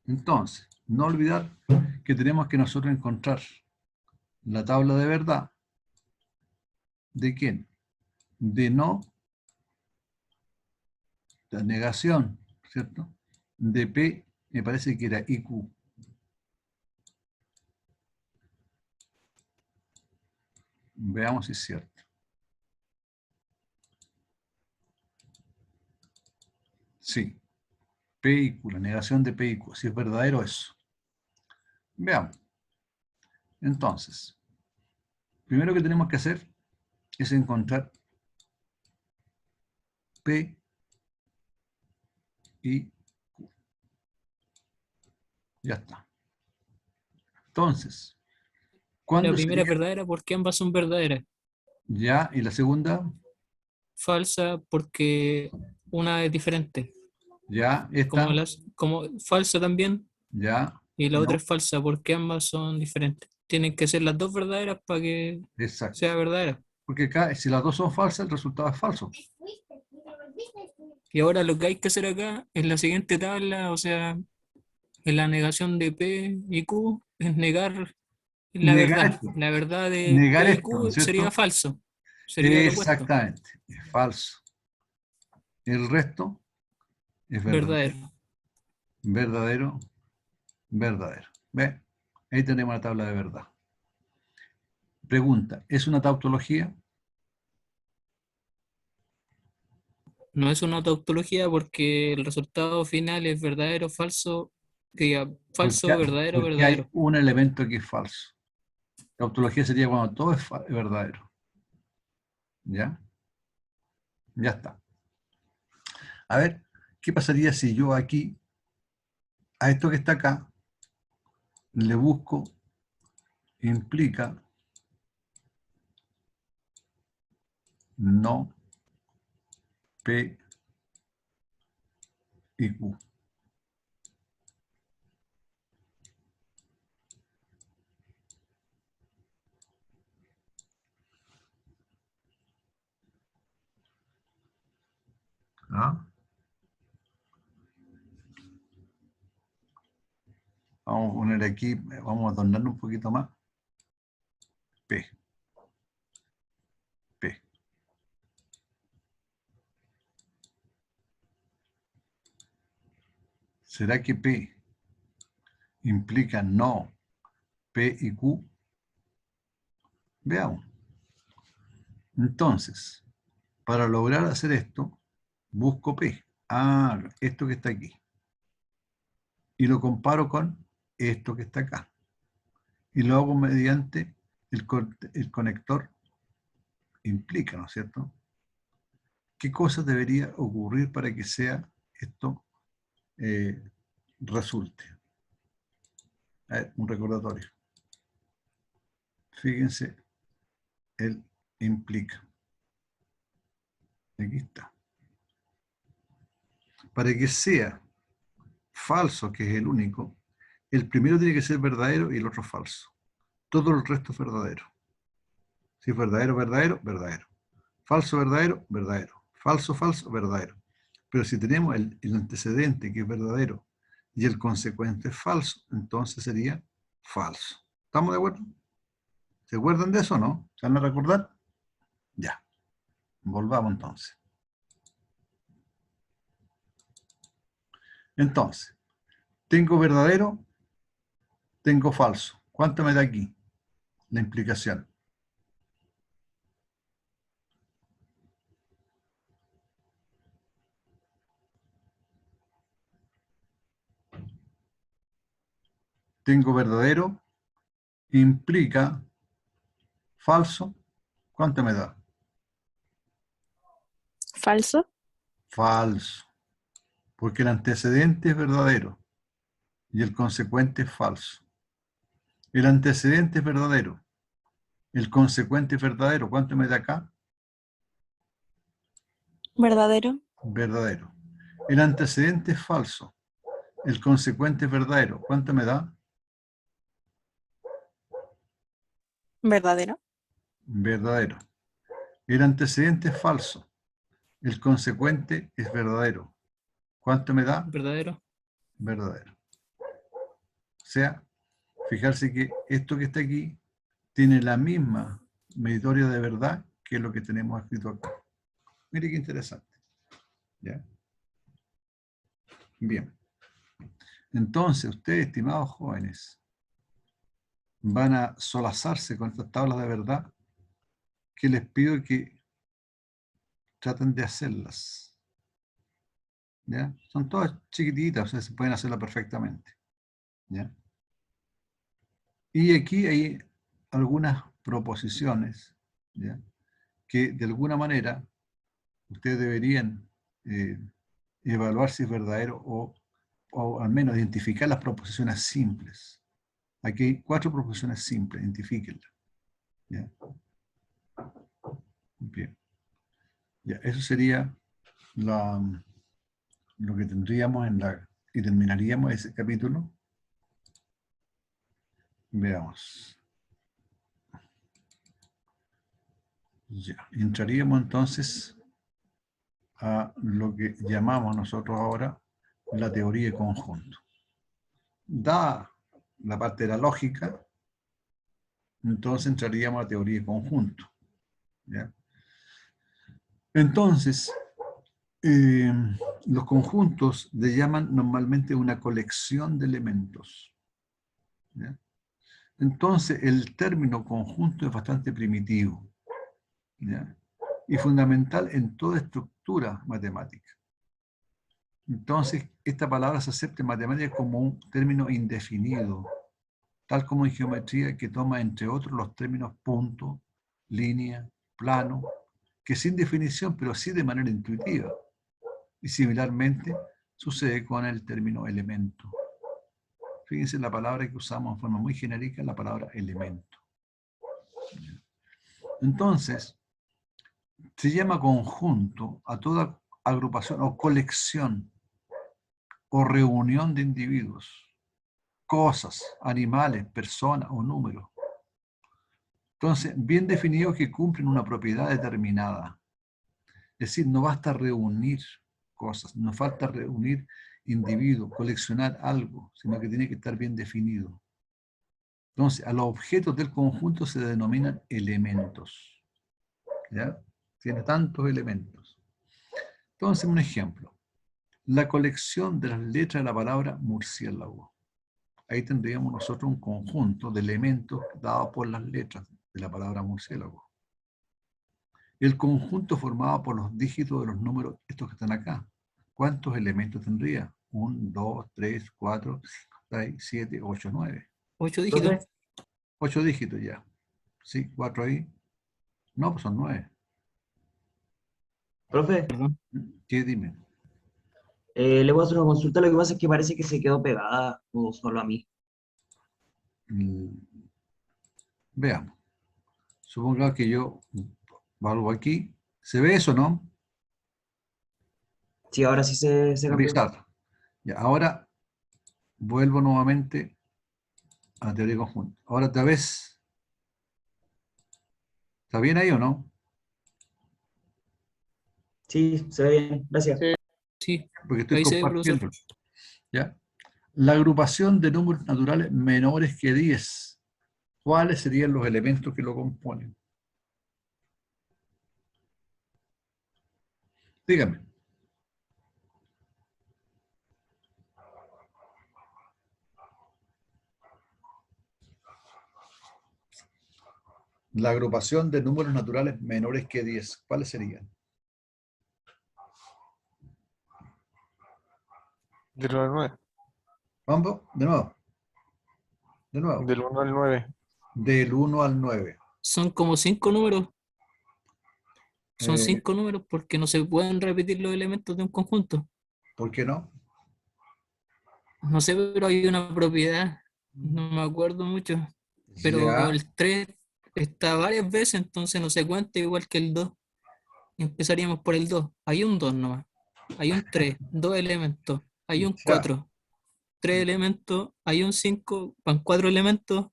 Speaker 1: Entonces, no olvidar que tenemos que nosotros encontrar la tabla de verdad. ¿De quién? De no, la negación, ¿cierto? De P, me parece que era IQ. Veamos si es cierto. Sí. P y Q, la negación de P y Q. Si es verdadero eso. Veamos. Entonces, primero que tenemos que hacer es encontrar P y Q. Ya está. Entonces,
Speaker 3: La
Speaker 1: ¿cuándo
Speaker 3: primera es
Speaker 1: sería?
Speaker 3: verdadera porque ambas son verdaderas.
Speaker 1: Ya, y la segunda,
Speaker 3: Falsa porque una es diferente.
Speaker 1: ya,
Speaker 3: Como
Speaker 1: esta,
Speaker 3: como falsa también,
Speaker 1: ya,
Speaker 3: y la otra
Speaker 1: no,
Speaker 3: es falsa porque ambas son diferentes. Tienen que ser las dos verdaderas para que
Speaker 1: exacto.
Speaker 3: sea verdadera.
Speaker 1: Porque acá, si las dos son falsas, el resultado es falso.
Speaker 3: Y ahora lo que hay que hacer acá en la siguiente tabla, o sea, En la negación de P y Q es negar la
Speaker 1: Negar
Speaker 3: verdad.
Speaker 1: esto.
Speaker 3: La verdad de
Speaker 1: Negar
Speaker 3: P y
Speaker 1: esto, ¿no
Speaker 3: Q
Speaker 1: es cierto?
Speaker 3: sería falso. Sería lo opuesto.
Speaker 1: Exactamente, es falso. El resto es verdadero.
Speaker 3: Verdadero.
Speaker 1: Verdadero, verdadero. ¿Ve? Ahí tenemos la tabla de verdad. Pregunta, ¿es una tautología?
Speaker 3: No es una tautología porque el resultado final es verdadero, falso, falso, verdadero,
Speaker 1: Porque hay
Speaker 3: verdadero.
Speaker 1: un elemento que es falso. Tautología sería cuando todo es verdadero. ¿Ya? Ya está. A ver, ¿qué pasaría si yo aquí, a esto que está acá, le busco, implica, no, P y Q? ¿Ah? Vamos a poner aquí, vamos a adornarlo un poquito más. P. P. ¿Será que P implica no P y Q? Veamos. Entonces, para lograr hacer esto, busco P. Ah, esto que está aquí. Y lo comparo con esto que está acá. Y lo hago mediante el conector implica, ¿no es cierto? ¿Qué cosa debería ocurrir para que sea esto resulte? A ver, un recordatorio. Fíjense, el implica. Aquí está. Para que sea falso, que es el único, el primero tiene que ser verdadero y el otro falso. Todo el resto es verdadero. Si es verdadero, verdadero, verdadero. Falso, verdadero, verdadero. Falso, falso, verdadero. Pero si tenemos el antecedente que es verdadero y el consecuente es falso, entonces sería falso. ¿Estamos de acuerdo? ¿Se acuerdan de eso o no? ¿Se van a recordar? Ya. Volvamos entonces. Entonces, tengo verdadero, tengo falso. ¿Cuánto me da aquí? La implicación. Tengo verdadero, implica falso. ¿Cuánto me da?
Speaker 6: Falso.
Speaker 1: Falso. Porque el antecedente es verdadero y el consecuente es falso. El antecedente es verdadero. El consecuente es verdadero. ¿Cuánto me da acá?
Speaker 6: Verdadero.
Speaker 1: Verdadero. El antecedente es falso. El consecuente es verdadero. ¿Cuánto me da?
Speaker 6: Verdadero.
Speaker 1: Verdadero. El antecedente es falso. El consecuente es verdadero. ¿Cuánto me da?
Speaker 3: Verdadero.
Speaker 1: Verdadero. O sea, fijarse que esto que está aquí tiene la misma meditoria de verdad que lo que tenemos escrito acá. Mire qué interesante. ¿Ya? Bien. Entonces, ustedes, estimados jóvenes, van a solazarse con estas tablas de verdad que les pido que traten de hacerlas. ¿Ya? Son todas chiquititas, o sea, se pueden hacerlas perfectamente. ¿Ya? Y aquí hay algunas proposiciones, ¿ya?, que de alguna manera ustedes deberían evaluar si es verdadero o al menos identificar las proposiciones simples. Aquí hay 4 proposiciones simples, identifíquenlas. ¿Ya? Bien. Ya, eso sería lo que tendríamos y terminaríamos ese capítulo. Veamos. Ya, entraríamos entonces a lo que llamamos nosotros ahora la teoría de conjunto. da la parte de la lógica, entonces entraríamos a la teoría de conjunto. ¿Ya? Entonces, los conjuntos le llaman normalmente una colección de elementos. ¿Ya? Entonces, el término conjunto es bastante primitivo, ¿ya? Y fundamental en toda estructura matemática. Entonces, esta palabra se acepta en matemáticas como un término indefinido, tal como en geometría, que toma, entre otros, los términos punto, línea, plano, que sin definición, pero sí de manera intuitiva. Y similarmente sucede con el término elemento. Fíjense la palabra que usamos en forma muy genérica, la palabra elemento. Entonces, se llama conjunto a toda agrupación o colección o reunión de individuos, cosas, animales, personas o números. Entonces, bien definido que cumplen una propiedad determinada. Es decir, no basta reunir cosas, no falta reunir individuos, coleccionar algo, sino que tiene que estar bien definido. Entonces, a los objetos del conjunto se denominan elementos. ¿Ya? Tiene tantos elementos. Entonces, un ejemplo. La colección de las letras de la palabra murciélago. Ahí tendríamos nosotros un conjunto de elementos dados por las letras de la palabra murciélago. El conjunto formado por los dígitos de los números, estos que están acá. ¿Cuántos elementos tendría? 1, 2, 3, 4, 5, 6, 7, 8, 9.
Speaker 3: 8 dígitos.
Speaker 4: Profe,
Speaker 1: 8 dígitos ya. Sí, 4 ahí. No, pues son 9.
Speaker 4: profe,
Speaker 3: Perdón.
Speaker 1: ¿Qué? Dime.
Speaker 4: le voy a hacer una consulta. Lo que pasa es que parece que se quedó pegada o solo a mí.
Speaker 1: Veamos. Suponga que yo valgo aquí. ¿Se ve eso, no?
Speaker 4: Sí, ahora sí se cambió.
Speaker 1: Revisar. Ya, ahora vuelvo nuevamente a la teoría de conjunto. Ahora otra vez. ¿Está bien ahí o no?
Speaker 4: Sí, se ve bien. Gracias.
Speaker 3: Sí,
Speaker 1: Porque estoy
Speaker 3: ahí se ve, profesor.
Speaker 1: compartiendo. ¿Ya? La agrupación de números naturales menores que 10. ¿Cuáles serían los elementos que lo componen? Dígame. La agrupación de números naturales menores que 10. ¿Cuáles serían?
Speaker 2: Del 1 al 9.
Speaker 1: Vamos, de nuevo. De nuevo.
Speaker 2: Del 1 al 9.
Speaker 1: Del 1 al 9.
Speaker 3: Son como 5 números. Son
Speaker 1: Eh,
Speaker 3: 5 números porque no se pueden repetir los elementos de un conjunto.
Speaker 1: ¿Por qué no?
Speaker 3: No sé, pero hay una propiedad. No me acuerdo mucho. Pero
Speaker 1: Ya,
Speaker 3: el 3 está varias veces, entonces no se cuenta igual que el 2. Empezaríamos por el 2. Hay un 2 nomás. Hay un 3, 2 elementos. Hay un
Speaker 1: ya.
Speaker 3: 4, 3 elementos. Hay un 5, van 4 elementos.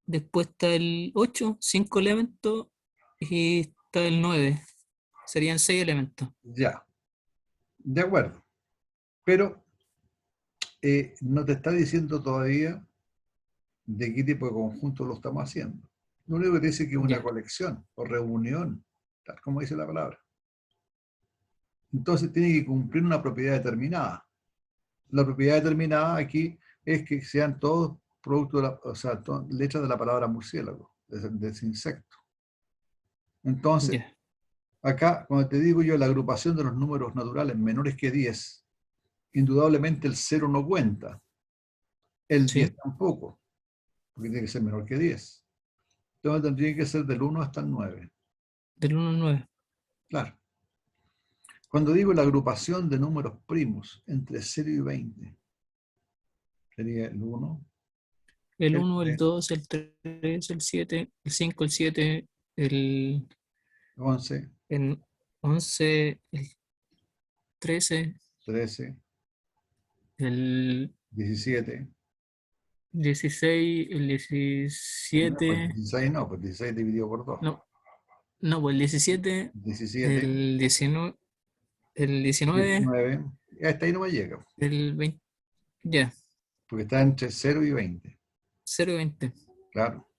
Speaker 3: Después está el 8, 5 elementos. Y está el 9. Serían 6 elementos.
Speaker 1: Ya. De acuerdo. Pero no te está diciendo todavía de qué tipo de conjunto lo estamos haciendo. Lo único que te dice que es una
Speaker 3: Ya.
Speaker 1: colección o reunión, tal como dice la palabra. Entonces tiene que cumplir una propiedad determinada. La propiedad determinada aquí es que sean todos productos, o sea, letras de la palabra murciélago, de ese insecto. Entonces,
Speaker 3: Ya.
Speaker 1: acá, cuando te digo yo la agrupación de los números naturales menores que 10, indudablemente el 0 no cuenta, el
Speaker 3: Sí.
Speaker 1: 10 tampoco, porque tiene que ser menor que 10. Entonces tendría que ser del 1 hasta el 9.
Speaker 3: Del 1 al 9.
Speaker 1: Claro. Cuando digo la agrupación de números primos entre 0 y 20, sería el 1,
Speaker 3: El
Speaker 1: el
Speaker 3: 1, el
Speaker 1: 3,
Speaker 3: 2, el 3, el 7, el 5, el 7, el
Speaker 1: 11,
Speaker 3: 11, el 13,
Speaker 1: 13,
Speaker 3: el
Speaker 1: 17.
Speaker 3: 16, el
Speaker 1: No, pues
Speaker 3: 17,
Speaker 1: 16 no, pues 16 dividido por 2.
Speaker 3: no, no, pues el 17,
Speaker 1: 17,
Speaker 3: el 19, el 19,
Speaker 1: 19, hasta ahí no me llega.
Speaker 3: el 20, ya.
Speaker 1: Porque está entre 0 y 20.
Speaker 3: 0 y 20.
Speaker 1: Claro.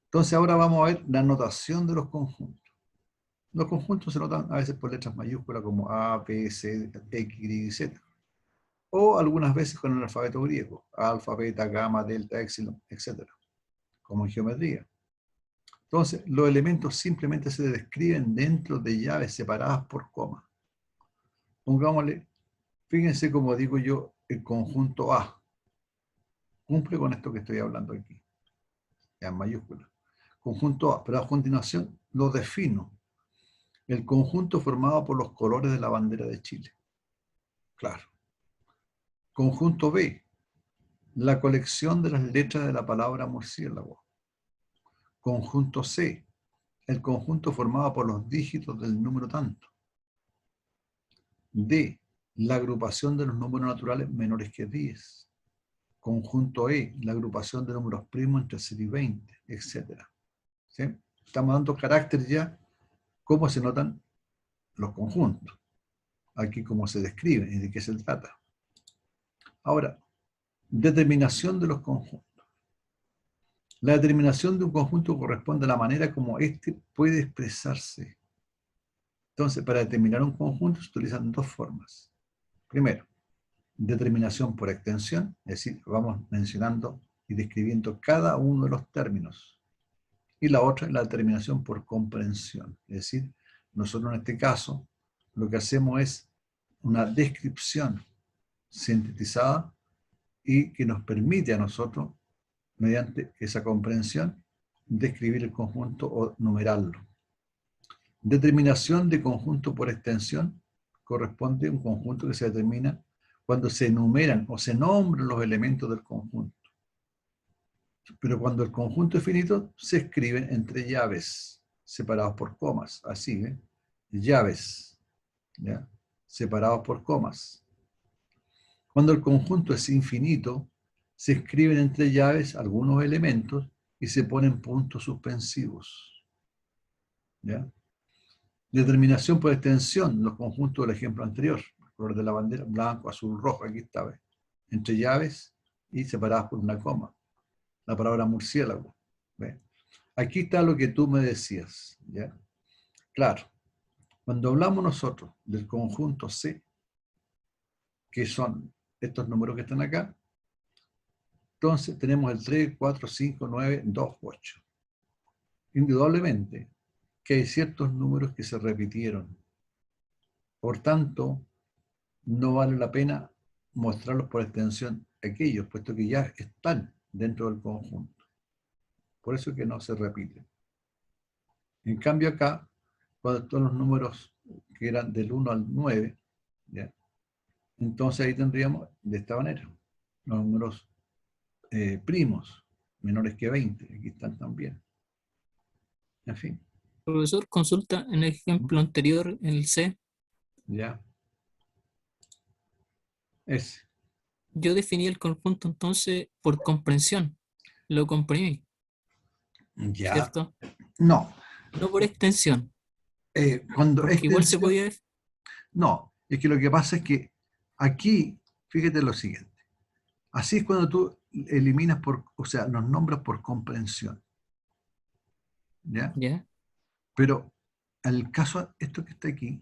Speaker 1: Entonces ahora vamos a ver la notación de los conjuntos. Los conjuntos se notan a veces por letras mayúsculas como A, B, C, X, Y, Z. O algunas veces con el alfabeto griego. Alfa, beta, gamma, delta, epsilon, etc. Como en geometría. Entonces, los elementos simplemente se describen dentro de llaves separadas por coma. Pongámosle, fíjense como digo yo, el conjunto A. Cumple con esto que estoy hablando aquí. Ya en mayúscula. Conjunto A, pero a continuación lo defino. El conjunto formado por los colores de la bandera de Chile. Claro. Conjunto B, la colección de las letras de la palabra murciélago. Conjunto C, el conjunto formado por los dígitos del número tanto. D, la agrupación de los números naturales menores que 10. Conjunto E, la agrupación de números primos entre 0 y 20, etc. ¿Sí? Estamos dando carácter ya, cómo se notan los conjuntos. Aquí cómo se describen y de qué se trata. Ahora, determinación de los conjuntos. La determinación de un conjunto corresponde a la manera como éste puede expresarse. Entonces, para determinar un conjunto se utilizan dos formas. Primero, determinación por extensión, es decir, vamos mencionando y describiendo cada uno de los términos. Y la otra es la determinación por comprensión, es decir, nosotros en este caso lo que hacemos es una descripción sintetizada y que nos permite a nosotros, mediante esa comprensión, describir el conjunto o numerarlo. Determinación de conjunto por extensión corresponde a un conjunto que se determina cuando se enumeran o se nombran los elementos del conjunto. Pero cuando el conjunto es finito, se escriben entre llaves, separados por comas. Así, ¿eh? Llaves, ¿ya? Separados por comas. Cuando el conjunto es infinito, se escriben entre llaves algunos elementos y se ponen puntos suspensivos. ¿Ya? Determinación por extensión, los conjuntos del ejemplo anterior, el color de la bandera, blanco, azul, rojo, aquí está, ¿ves? Entre llaves y separadas por una coma. La palabra murciélago. ¿Ves? Aquí está lo que tú me decías. ¿Ya? Claro, cuando hablamos nosotros del conjunto C, que son estos números que están acá, entonces tenemos el 3, 4, 5, 9, 2, 8. Indudablemente que hay ciertos números que se repitieron. Por tanto, no vale la pena mostrarlos por extensión aquellos, puesto que ya están dentro del conjunto. Por eso es que no se repiten. En cambio acá, cuando todos los números que eran del 1 al 9, ¿ya? Entonces ahí tendríamos de esta manera, los números primos, menores que 20, aquí están también. En fin.
Speaker 3: Profesor, consulta en el ejemplo anterior, en el C.
Speaker 1: Ya. Ese.
Speaker 3: Yo definí el conjunto entonces por comprensión. Lo comprimí,
Speaker 1: Ya.
Speaker 3: ¿cierto?
Speaker 1: No.
Speaker 3: No por extensión.
Speaker 1: Cuando
Speaker 3: Porque igual se podía...
Speaker 1: No, es que lo que pasa es que aquí, fíjate lo siguiente. Así es cuando tú eliminas por, o sea, los nombras por comprensión. ¿Ya?
Speaker 3: ¿Ya?
Speaker 1: Pero el caso, esto que está aquí,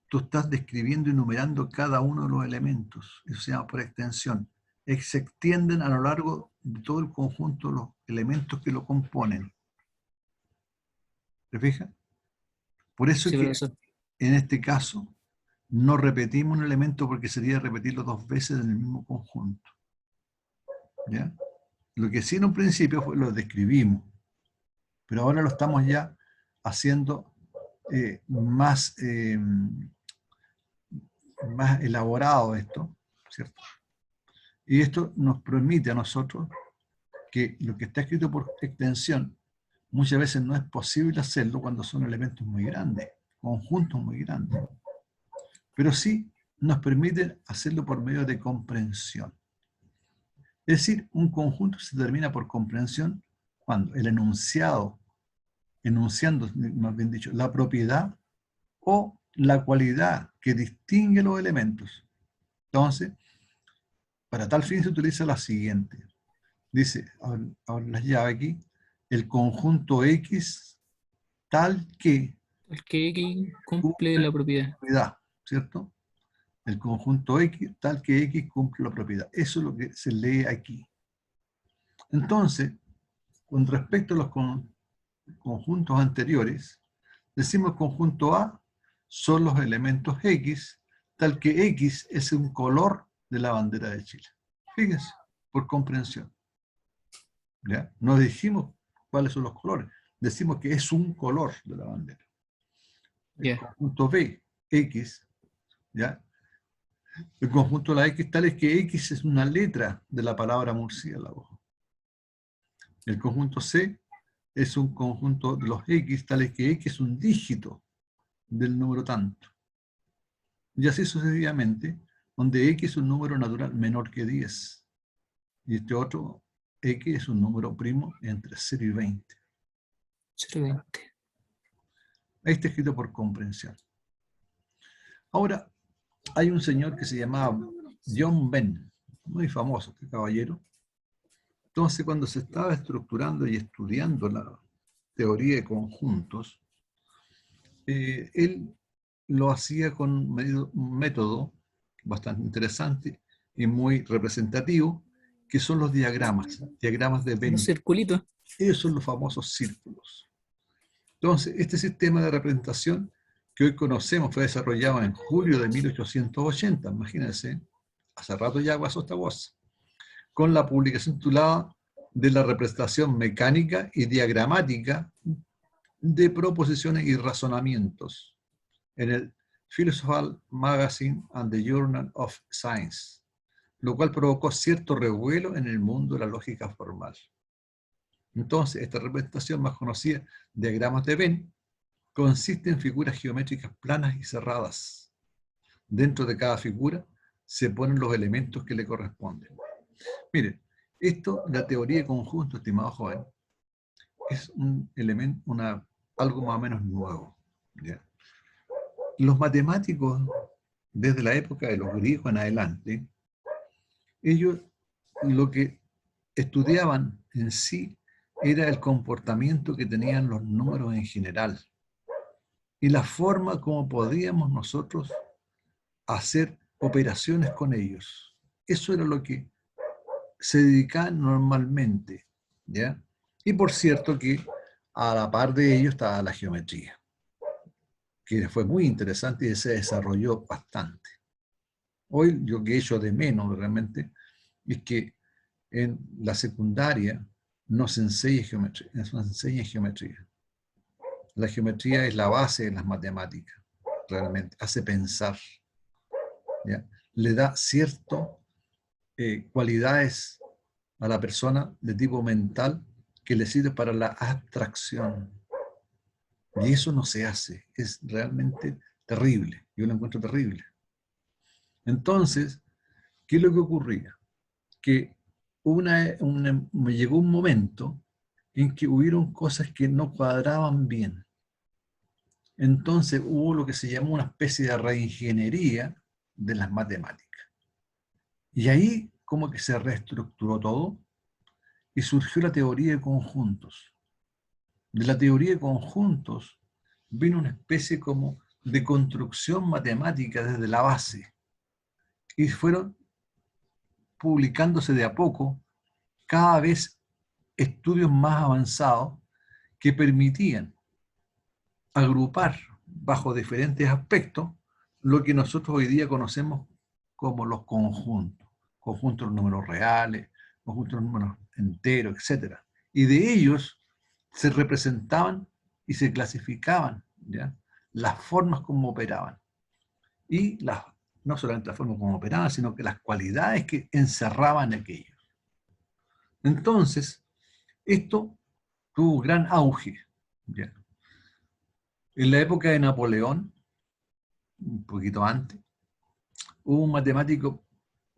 Speaker 1: tú estás describiendo y numerando cada uno de los elementos. Eso se llama por extensión. Se extienden a lo largo de todo el conjunto los elementos que lo componen. ¿Te fijas? Por eso
Speaker 3: Sí,
Speaker 1: es que
Speaker 3: profesor.
Speaker 1: en este caso no repetimos un elemento porque sería repetirlo dos veces en el mismo conjunto. ¿Ya? Lo que sí en un principio fue lo describimos, pero ahora lo estamos ya haciendo más elaborado esto, ¿cierto? Y esto nos permite a nosotros que lo que está escrito por extensión muchas veces no es posible hacerlo cuando son elementos muy grandes, conjuntos muy grandes. Pero sí nos permite hacerlo por medio de comprensión. Es decir, un conjunto se determina por comprensión cuando el enunciando, más bien dicho, la propiedad o la cualidad que distingue los elementos. Entonces, Para tal fin se utiliza la siguiente. Dice, ahora las llaves aquí, el conjunto X tal que
Speaker 3: El que X cumple la propiedad.
Speaker 1: propiedad, ¿cierto? El conjunto X tal que X cumple la propiedad. Eso es lo que se lee aquí. Entonces, con respecto a los conjuntos anteriores, decimos conjunto A son los elementos X, tal que X es un color de la bandera de Chile. Fíjense, por comprensión. ¿Ya? No dijimos cuáles son los colores, decimos que es un color de la bandera. El
Speaker 3: Ya.
Speaker 1: conjunto B, X, ¿ya? El conjunto de la X tal es que X es una letra de la palabra murciélago. El conjunto C es un conjunto de los X tales que X es un dígito del número tanto. Y así sucesivamente, donde X es un número natural menor que 10. Y este otro, X es un número primo entre 0 y 20.
Speaker 3: 0,20.
Speaker 1: Ahí está escrito por comprensión. Ahora, hay un señor que se llamaba John Venn, muy famoso, este caballero. Entonces, cuando se estaba estructurando y estudiando la teoría de conjuntos, él lo hacía con un método bastante interesante y muy representativo, que son los diagramas de Venn.
Speaker 3: Los circulitos.
Speaker 1: Esos son los famosos círculos. Entonces, este sistema de representación que hoy conocemos fue desarrollado en julio de 1880, imagínense, hace rato ya pasó esta voz, con la publicación titulada de la representación mecánica y diagramática de proposiciones y razonamientos en el Philosophical Magazine and the Journal of Science, lo cual provocó cierto revuelo en el mundo de la lógica formal. Entonces, esta representación más conocida, diagramas de Venn, consiste en figuras geométricas planas y cerradas. Dentro de cada figura se ponen los elementos que le corresponden. Miren, esto, la teoría de conjunto, estimado joven, es un elemento, algo más o menos nuevo. ¿Ya? Los matemáticos, desde la época de los griegos en adelante, ellos lo que estudiaban en sí era el comportamiento que tenían los números en general y la forma como podíamos nosotros hacer operaciones con ellos. Eso era lo que se dedicaban normalmente, ¿ya? Y por cierto que a la par de ello estaba la geometría, que fue muy interesante y se desarrolló bastante. Hoy yo que echo de menos realmente es que en la secundaria no se enseña geometría. La geometría es la base de las matemáticas, realmente, hace pensar, ¿ya? Le da ciertas cualidades a la persona de tipo mental que le sirve para la abstracción. Y eso no se hace, es realmente terrible, yo lo encuentro terrible. Entonces, ¿qué es lo que ocurría? Que me llegó un momento en que hubieron cosas que no cuadraban bien. Entonces hubo lo que se llamó una especie de reingeniería de las matemáticas. Y ahí como que se reestructuró todo y surgió la teoría de conjuntos. De la teoría de conjuntos vino una especie como de construcción matemática desde la base. Y fueron publicándose de a poco cada vez estudios más avanzados que permitían agrupar bajo diferentes aspectos lo que nosotros hoy día conocemos como los conjuntos. Conjuntos de números reales, conjuntos de números enteros, etc. Y de ellos se representaban y se clasificaban, ¿ya?, las formas como operaban. Y no solamente las formas como operaban, sino que las cualidades que encerraban aquellos. Entonces, esto tuvo gran auge, ¿ya? En la época de Napoleón, un poquito antes, hubo un matemático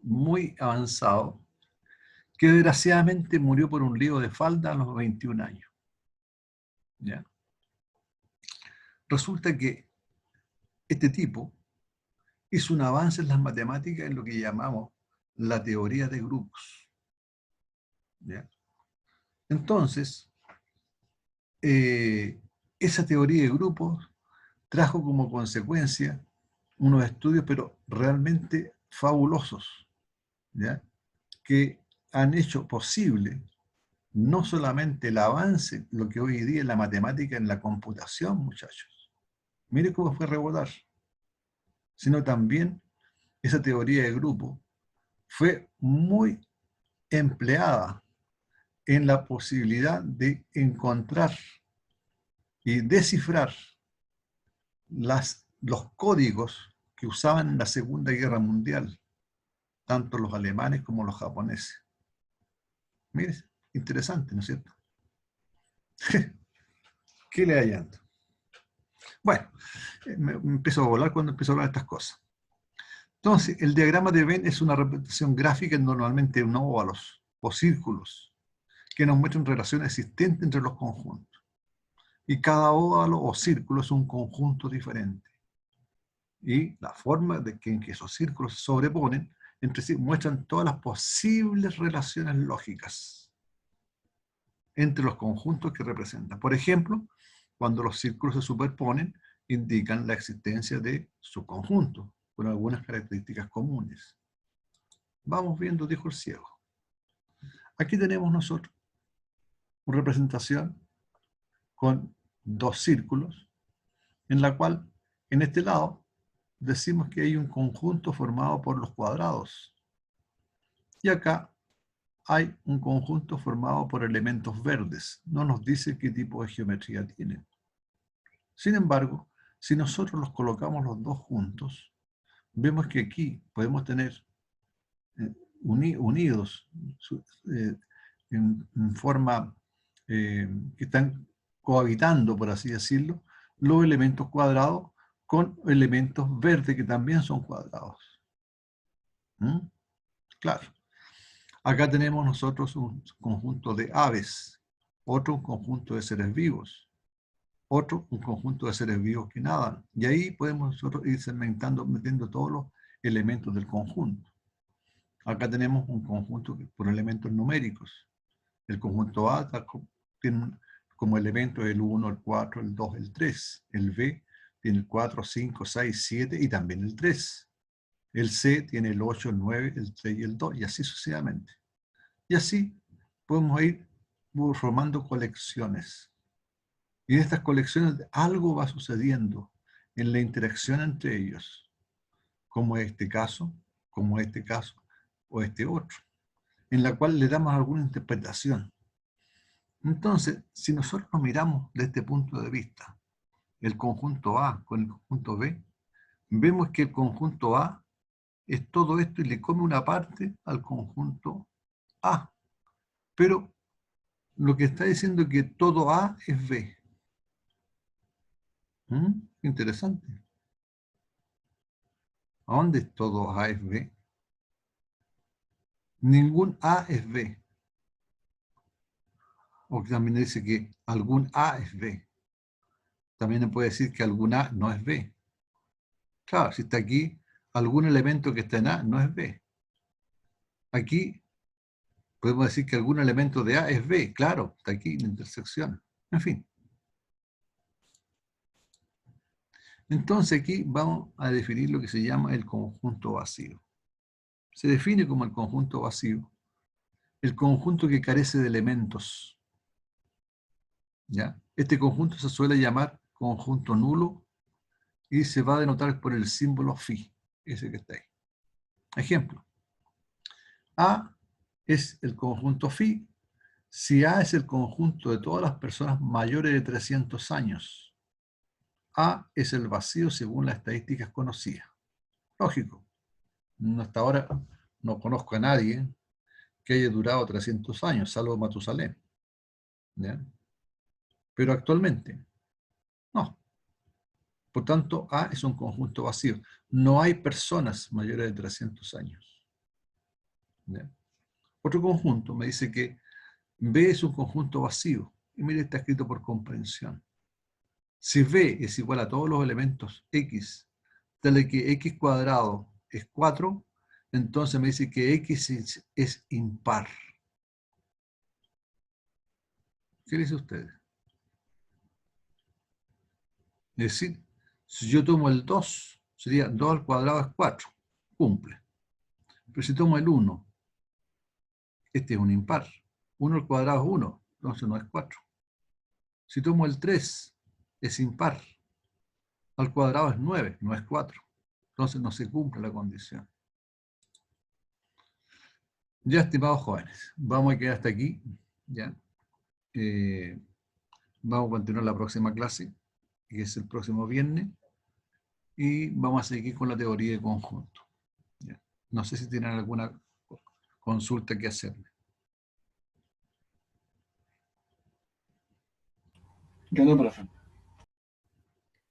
Speaker 1: muy avanzado que desgraciadamente murió por un lío de falda a los 21 años. ¿Ya? Resulta que este tipo hizo un avance en las matemáticas en lo que llamamos la teoría de grupos. ¿Ya? Entonces, esa teoría de grupos trajo como consecuencia unos estudios, pero realmente fabulosos, ¿ya? Que han hecho posible no solamente el avance, lo que hoy día es la matemática en la computación, muchachos. Mire cómo fue rebotar. Sino también esa teoría de grupo fue muy empleada en la posibilidad de encontrar y descifrar los códigos que usaban en la Segunda Guerra Mundial, tanto los alemanes como los japoneses. Mire, interesante, ¿no es cierto? ¿Qué le hallan? Bueno, me empiezo a volar cuando empiezo a hablar de estas cosas. Entonces, el diagrama de Venn es una representación gráfica normalmente en óvalos o círculos que nos muestran relaciones existentes entre los conjuntos. Y cada óvalo o círculo es un conjunto diferente. Y la forma en que esos círculos se sobreponen entre sí muestran todas las posibles relaciones lógicas entre los conjuntos que representan. Por ejemplo, cuando los círculos se superponen, indican la existencia de subconjuntos con algunas características comunes. Vamos viendo, dijo el ciego. Aquí tenemos nosotros una representación con dos círculos, en la cual, en este lado, decimos que hay un conjunto formado por los cuadrados. Y acá hay un conjunto formado por elementos verdes. No nos dice qué tipo de geometría tienen. Sin embargo, si nosotros los colocamos los dos juntos, vemos que aquí podemos tener unidos en forma que están cohabitando, por así decirlo, los elementos cuadrados con elementos verdes que también son cuadrados. ¿Mm? Claro. Acá tenemos nosotros un conjunto de aves, otro un conjunto de seres vivos, otro un conjunto de seres vivos que nadan. Y ahí podemos nosotros ir segmentando, metiendo todos los elementos del conjunto. Acá tenemos un conjunto por elementos numéricos. El conjunto A tiene como elementos el 1, el 4, el 2, el 3. El B tiene el 4, 5, 6, 7 y también el 3. El C tiene el 8, el 9, el 3 y el 2, y así sucesivamente. Y así podemos ir formando colecciones. Y en estas colecciones algo va sucediendo en la interacción entre ellos, como este caso, como este caso, o este otro, en la cual le damos alguna interpretación. Entonces, si nosotros nos miramos desde este punto de vista, el conjunto A con el conjunto B, vemos que el conjunto A es todo esto y le come una parte al conjunto A. Pero lo que está diciendo es que todo A es B. Interesante. ¿A dónde es todo A es B? Ningún A es B. O también dice que algún A es B. También puede decir que algún A no es B. Claro, si está aquí, algún elemento que está en A no es B. Aquí podemos decir que algún elemento de A es B. Claro, está aquí en la intersección. En fin. Entonces aquí vamos a definir lo que se llama el conjunto vacío. Se define como el conjunto vacío el conjunto que carece de elementos. ¿Ya? Este conjunto se suele llamar conjunto nulo y se va a denotar por el símbolo phi, ese que está ahí. Ejemplo. A es el conjunto phi si A es el conjunto de todas las personas mayores de 300 años. A es el vacío según las estadísticas conocidas. Lógico. Hasta ahora no conozco a nadie que haya durado 300 años, salvo Matusalén. ¿Ya? Pero actualmente, no. Por tanto, A es un conjunto vacío. No hay personas mayores de 300 años. ¿Ya? Otro conjunto me dice que B es un conjunto vacío. Y mire, está escrito por comprensión. Si B es igual a todos los elementos X, tal que X cuadrado es 4, entonces me dice que X es impar. ¿Qué dice usted? Es decir, si yo tomo el 2, sería 2 al cuadrado es 4, cumple. Pero si tomo el 1, este es un impar. 1 al cuadrado es 1, entonces no es 4. Si tomo el 3, es impar. Al cuadrado es 9, no es 4. Entonces no se cumple la condición. Ya, estimados jóvenes, vamos a quedar hasta aquí. ¿Ya? Vamos a continuar la próxima clase, que es el próximo viernes, y vamos a seguir con la teoría de conjunto. ¿Ya? No sé si tienen alguna consulta que hacerme.
Speaker 7: Yo no, profe.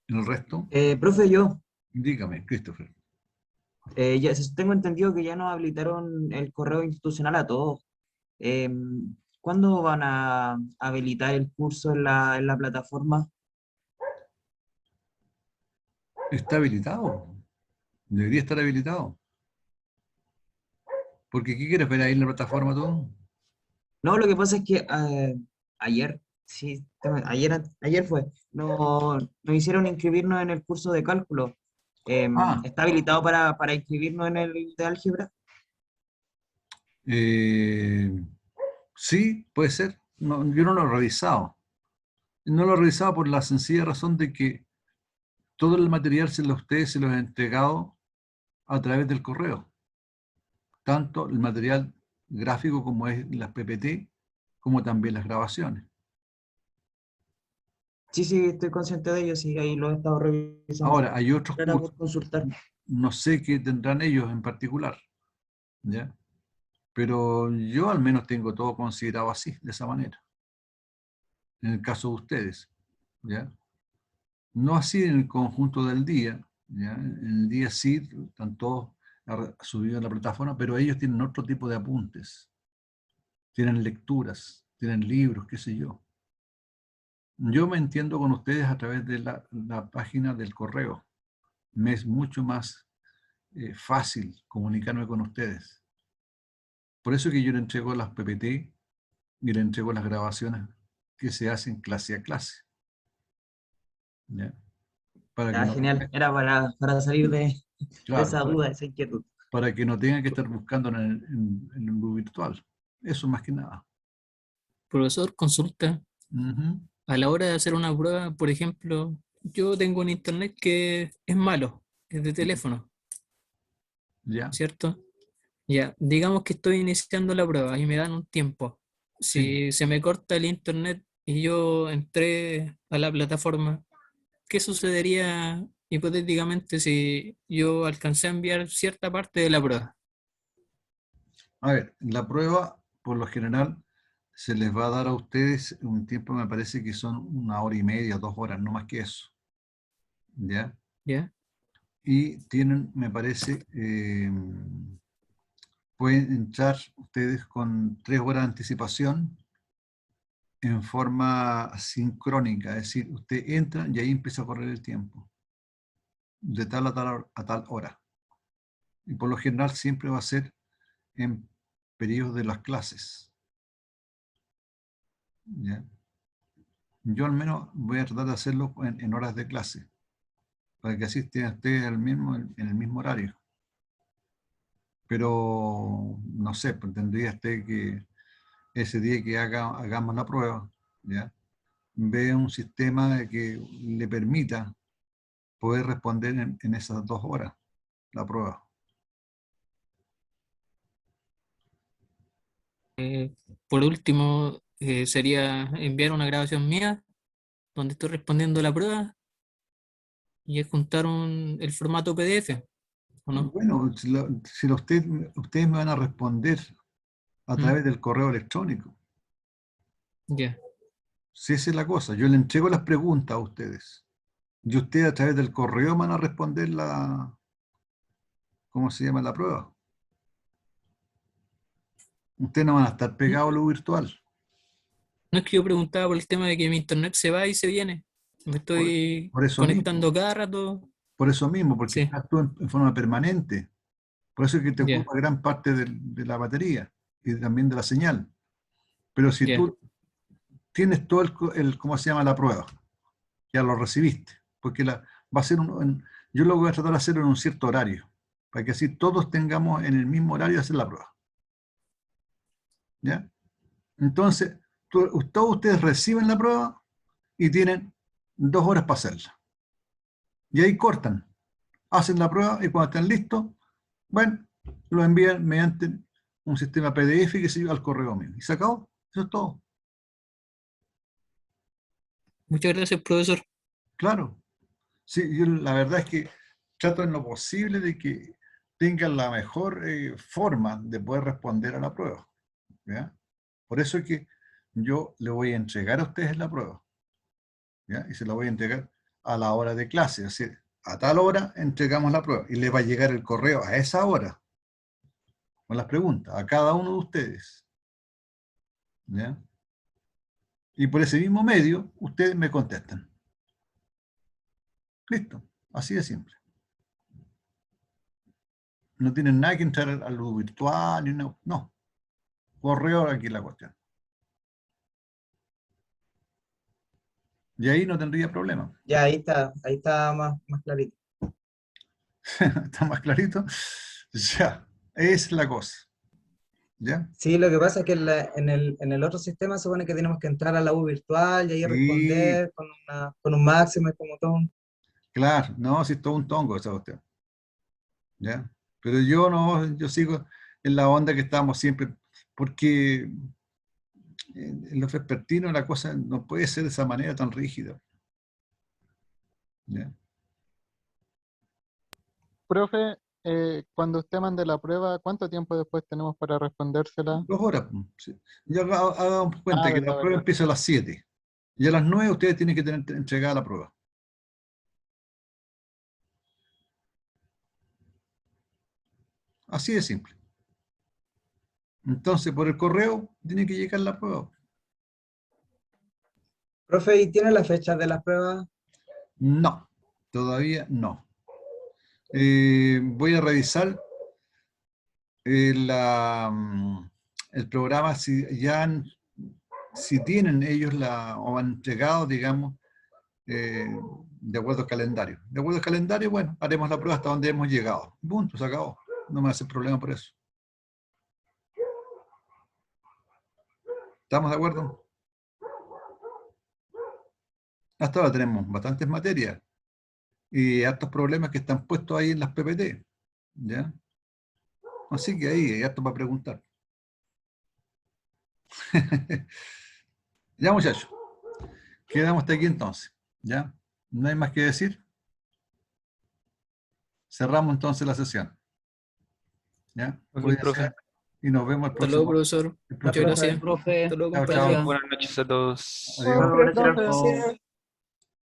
Speaker 1: El resto,
Speaker 4: Profe, yo,
Speaker 1: dígame, Christopher.
Speaker 4: tengo entendido que ya nos habilitaron el correo institucional a todos. ¿Cuándo van a habilitar el curso en la plataforma?
Speaker 1: Está habilitado. Debería estar habilitado. Porque ¿qué quieres ver ahí en la plataforma tú?
Speaker 4: No, lo que pasa es que ayer, sí, ayer fue, nos hicieron inscribirnos en el curso de cálculo.
Speaker 1: Ah,
Speaker 4: ¿Está habilitado para inscribirnos en el de álgebra?
Speaker 1: sí, puede ser. No, yo no lo he revisado. No lo he revisado por la sencilla razón de que todo el material a ustedes se los he entregado a través del correo. Tanto el material gráfico como es las PPT, como también las grabaciones.
Speaker 4: Sí, sí, estoy consciente de ello, sí, ahí lo he estado revisando.
Speaker 1: Ahora, hay otros
Speaker 4: Era
Speaker 1: cursos,
Speaker 4: por consultar.
Speaker 1: no sé qué tendrán ellos en particular, ¿ya? Pero yo al menos tengo todo considerado así, de esa manera. En el caso de ustedes, ¿ya? No así en el conjunto del día, ¿ya? En el día sí, están todos subidos a la plataforma, pero ellos tienen otro tipo de apuntes. Tienen lecturas, tienen libros, qué sé yo. Yo me entiendo con ustedes a través de la página del correo. Me es mucho más fácil comunicarme con ustedes. Por eso que yo le entrego las PPT y le entrego las grabaciones que se hacen clase a clase. ¿Ya? Para que
Speaker 4: Ya,
Speaker 1: no,
Speaker 4: genial, era para salir de
Speaker 1: claro,
Speaker 4: esa duda, esa inquietud.
Speaker 1: para que no tengan que estar buscando en lo virtual. Eso más que nada.
Speaker 3: Profesor, consulta.
Speaker 1: Ujú.
Speaker 3: A la hora de hacer una prueba, por ejemplo, yo tengo un internet que es malo, es de teléfono,
Speaker 1: ¿Ya?
Speaker 3: ¿cierto? Ya, digamos que estoy iniciando la prueba y me dan un tiempo.
Speaker 1: Sí.
Speaker 3: Si se me corta el internet y yo entré a la plataforma, ¿qué sucedería hipotéticamente si yo alcancé a enviar cierta parte de la prueba?
Speaker 1: A ver, la prueba, por lo general, se les va a dar a ustedes un tiempo, me parece que son 1 hora y media, 2 horas, no más que eso. ¿Ya?
Speaker 3: ¿Ya?
Speaker 1: Y tienen, me parece, pueden entrar ustedes con 3 horas de anticipación en forma sincrónica, es decir, usted entra y ahí empieza a correr el tiempo, de tal a tal hora. Y por lo general siempre va a ser en periodos de las clases. ¿Ya? Yo al menos voy a tratar de hacerlo en horas de clase, para que así esté en el mismo horario. Pero, no sé, pretendría usted que ese día que hagamos la prueba, ¿ya? Vea un sistema que le permita poder responder en esas 2 horas la prueba.
Speaker 3: Por último, sería enviar una grabación mía donde estoy respondiendo la prueba y es juntar el formato PDF, ¿o no?
Speaker 1: Bueno, si ustedes me van a responder a
Speaker 3: ¿Mm?
Speaker 1: través del correo electrónico.
Speaker 3: Ya.
Speaker 1: Si esa es la cosa, yo le entrego las preguntas a ustedes. Y ustedes a través del correo van a responder ¿cómo se llama la prueba? Ustedes no van a estar pegados a lo virtual.
Speaker 3: No es que yo preguntaba por el tema de que mi internet se va y se viene. Me
Speaker 1: Por,
Speaker 3: estoy
Speaker 1: por eso mismo,
Speaker 3: conectando cada rato.
Speaker 1: por eso mismo, porque
Speaker 3: Sí,
Speaker 1: estás tú en forma permanente. Por eso es que te
Speaker 3: Ya.
Speaker 1: ocupa gran parte de la batería y también de la señal. Pero si
Speaker 3: Ya.
Speaker 1: tú tienes todo ¿cómo se llama? La prueba, ya lo recibiste, porque va a ser yo lo voy a tratar de hacer en un cierto horario, para que así todos tengamos en el mismo horario de hacer la prueba. ¿Ya? Entonces, todos ustedes reciben la prueba y tienen 2 horas para hacerla. Y ahí cortan, hacen la prueba y cuando estén listos, bueno, lo envían mediante un sistema PDF que se lleva al correo mío. Y se acabó. Eso es todo.
Speaker 3: Muchas gracias, profesor.
Speaker 1: Claro. Sí, yo la verdad es que trato en lo posible de que tengan la mejor forma de poder responder a la prueba. ¿Ya? Por eso es que yo le voy a entregar a ustedes la prueba. ¿Ya? Y se la voy a entregar a la hora de clase. Es decir, a tal hora entregamos la prueba y les va a llegar el correo a esa hora con las preguntas a cada uno de ustedes. ¿Ya? Y por ese mismo medio, ustedes me contestan. Listo. Así de simple. No tienen nada que entrar a lo virtual, ni no. No. Correo aquí la cuestión. Y ahí no tendría problema.
Speaker 5: Ya, ahí está más clarito.
Speaker 1: ¿Está más clarito? Ya. Es la cosa. ¿Ya?
Speaker 5: Sí, lo que pasa es que en el otro sistema se supone que tenemos que entrar a la U virtual y ahí
Speaker 1: Sí,
Speaker 5: responder con un máximo y como todo.
Speaker 1: claro. No, si es todo un tongo esa cuestión. ¿Ya? Pero yo no, yo sigo en la onda que estamos siempre, porque en los vespertinos la cosa no puede ser de esa manera tan rígida. ¿Ya?
Speaker 2: Profe, cuando usted mande la prueba, ¿cuánto tiempo después tenemos para respondérsela?
Speaker 1: 2 horas. Pues, sí. Ya hagamos cuenta que la
Speaker 2: Verdad,
Speaker 1: prueba
Speaker 2: verdad.
Speaker 1: empieza a las 7 y a las 9 ustedes tienen que tener entregada la prueba. Así de simple. Entonces, por el correo tiene que llegar la prueba.
Speaker 5: Profe, ¿y tiene las fechas de las pruebas?
Speaker 1: No, todavía no. Voy a revisar el programa si tienen ellos o han entregado, digamos, de acuerdo al calendario. De acuerdo al calendario, bueno, haremos la prueba hasta donde hemos llegado. Punto, se acabó. No me hace problema por eso. ¿Estamos de acuerdo? Hasta ahora tenemos bastantes materias y hartos problemas que están puestos ahí en las PPT. ¿Ya? Así que ahí hay harto para preguntar. Ya, muchachos. Quedamos hasta aquí entonces. ¿Ya? ¿No hay más que decir? Cerramos entonces la sesión. ¿Ya?
Speaker 2: Ok,
Speaker 1: Cuídense
Speaker 2: profe.
Speaker 1: y nos vemos el
Speaker 3: Hasta luego,
Speaker 1: próximo.
Speaker 3: profesor.
Speaker 1: el
Speaker 3: Muchas
Speaker 1: próximo-
Speaker 3: gracias.
Speaker 4: Profe.
Speaker 3: Hasta luego,
Speaker 1: Chao,
Speaker 3: compañeros.
Speaker 1: chao.
Speaker 2: Buenas noches a todos.
Speaker 1: Adiós.
Speaker 5: Profe,
Speaker 4: Chao.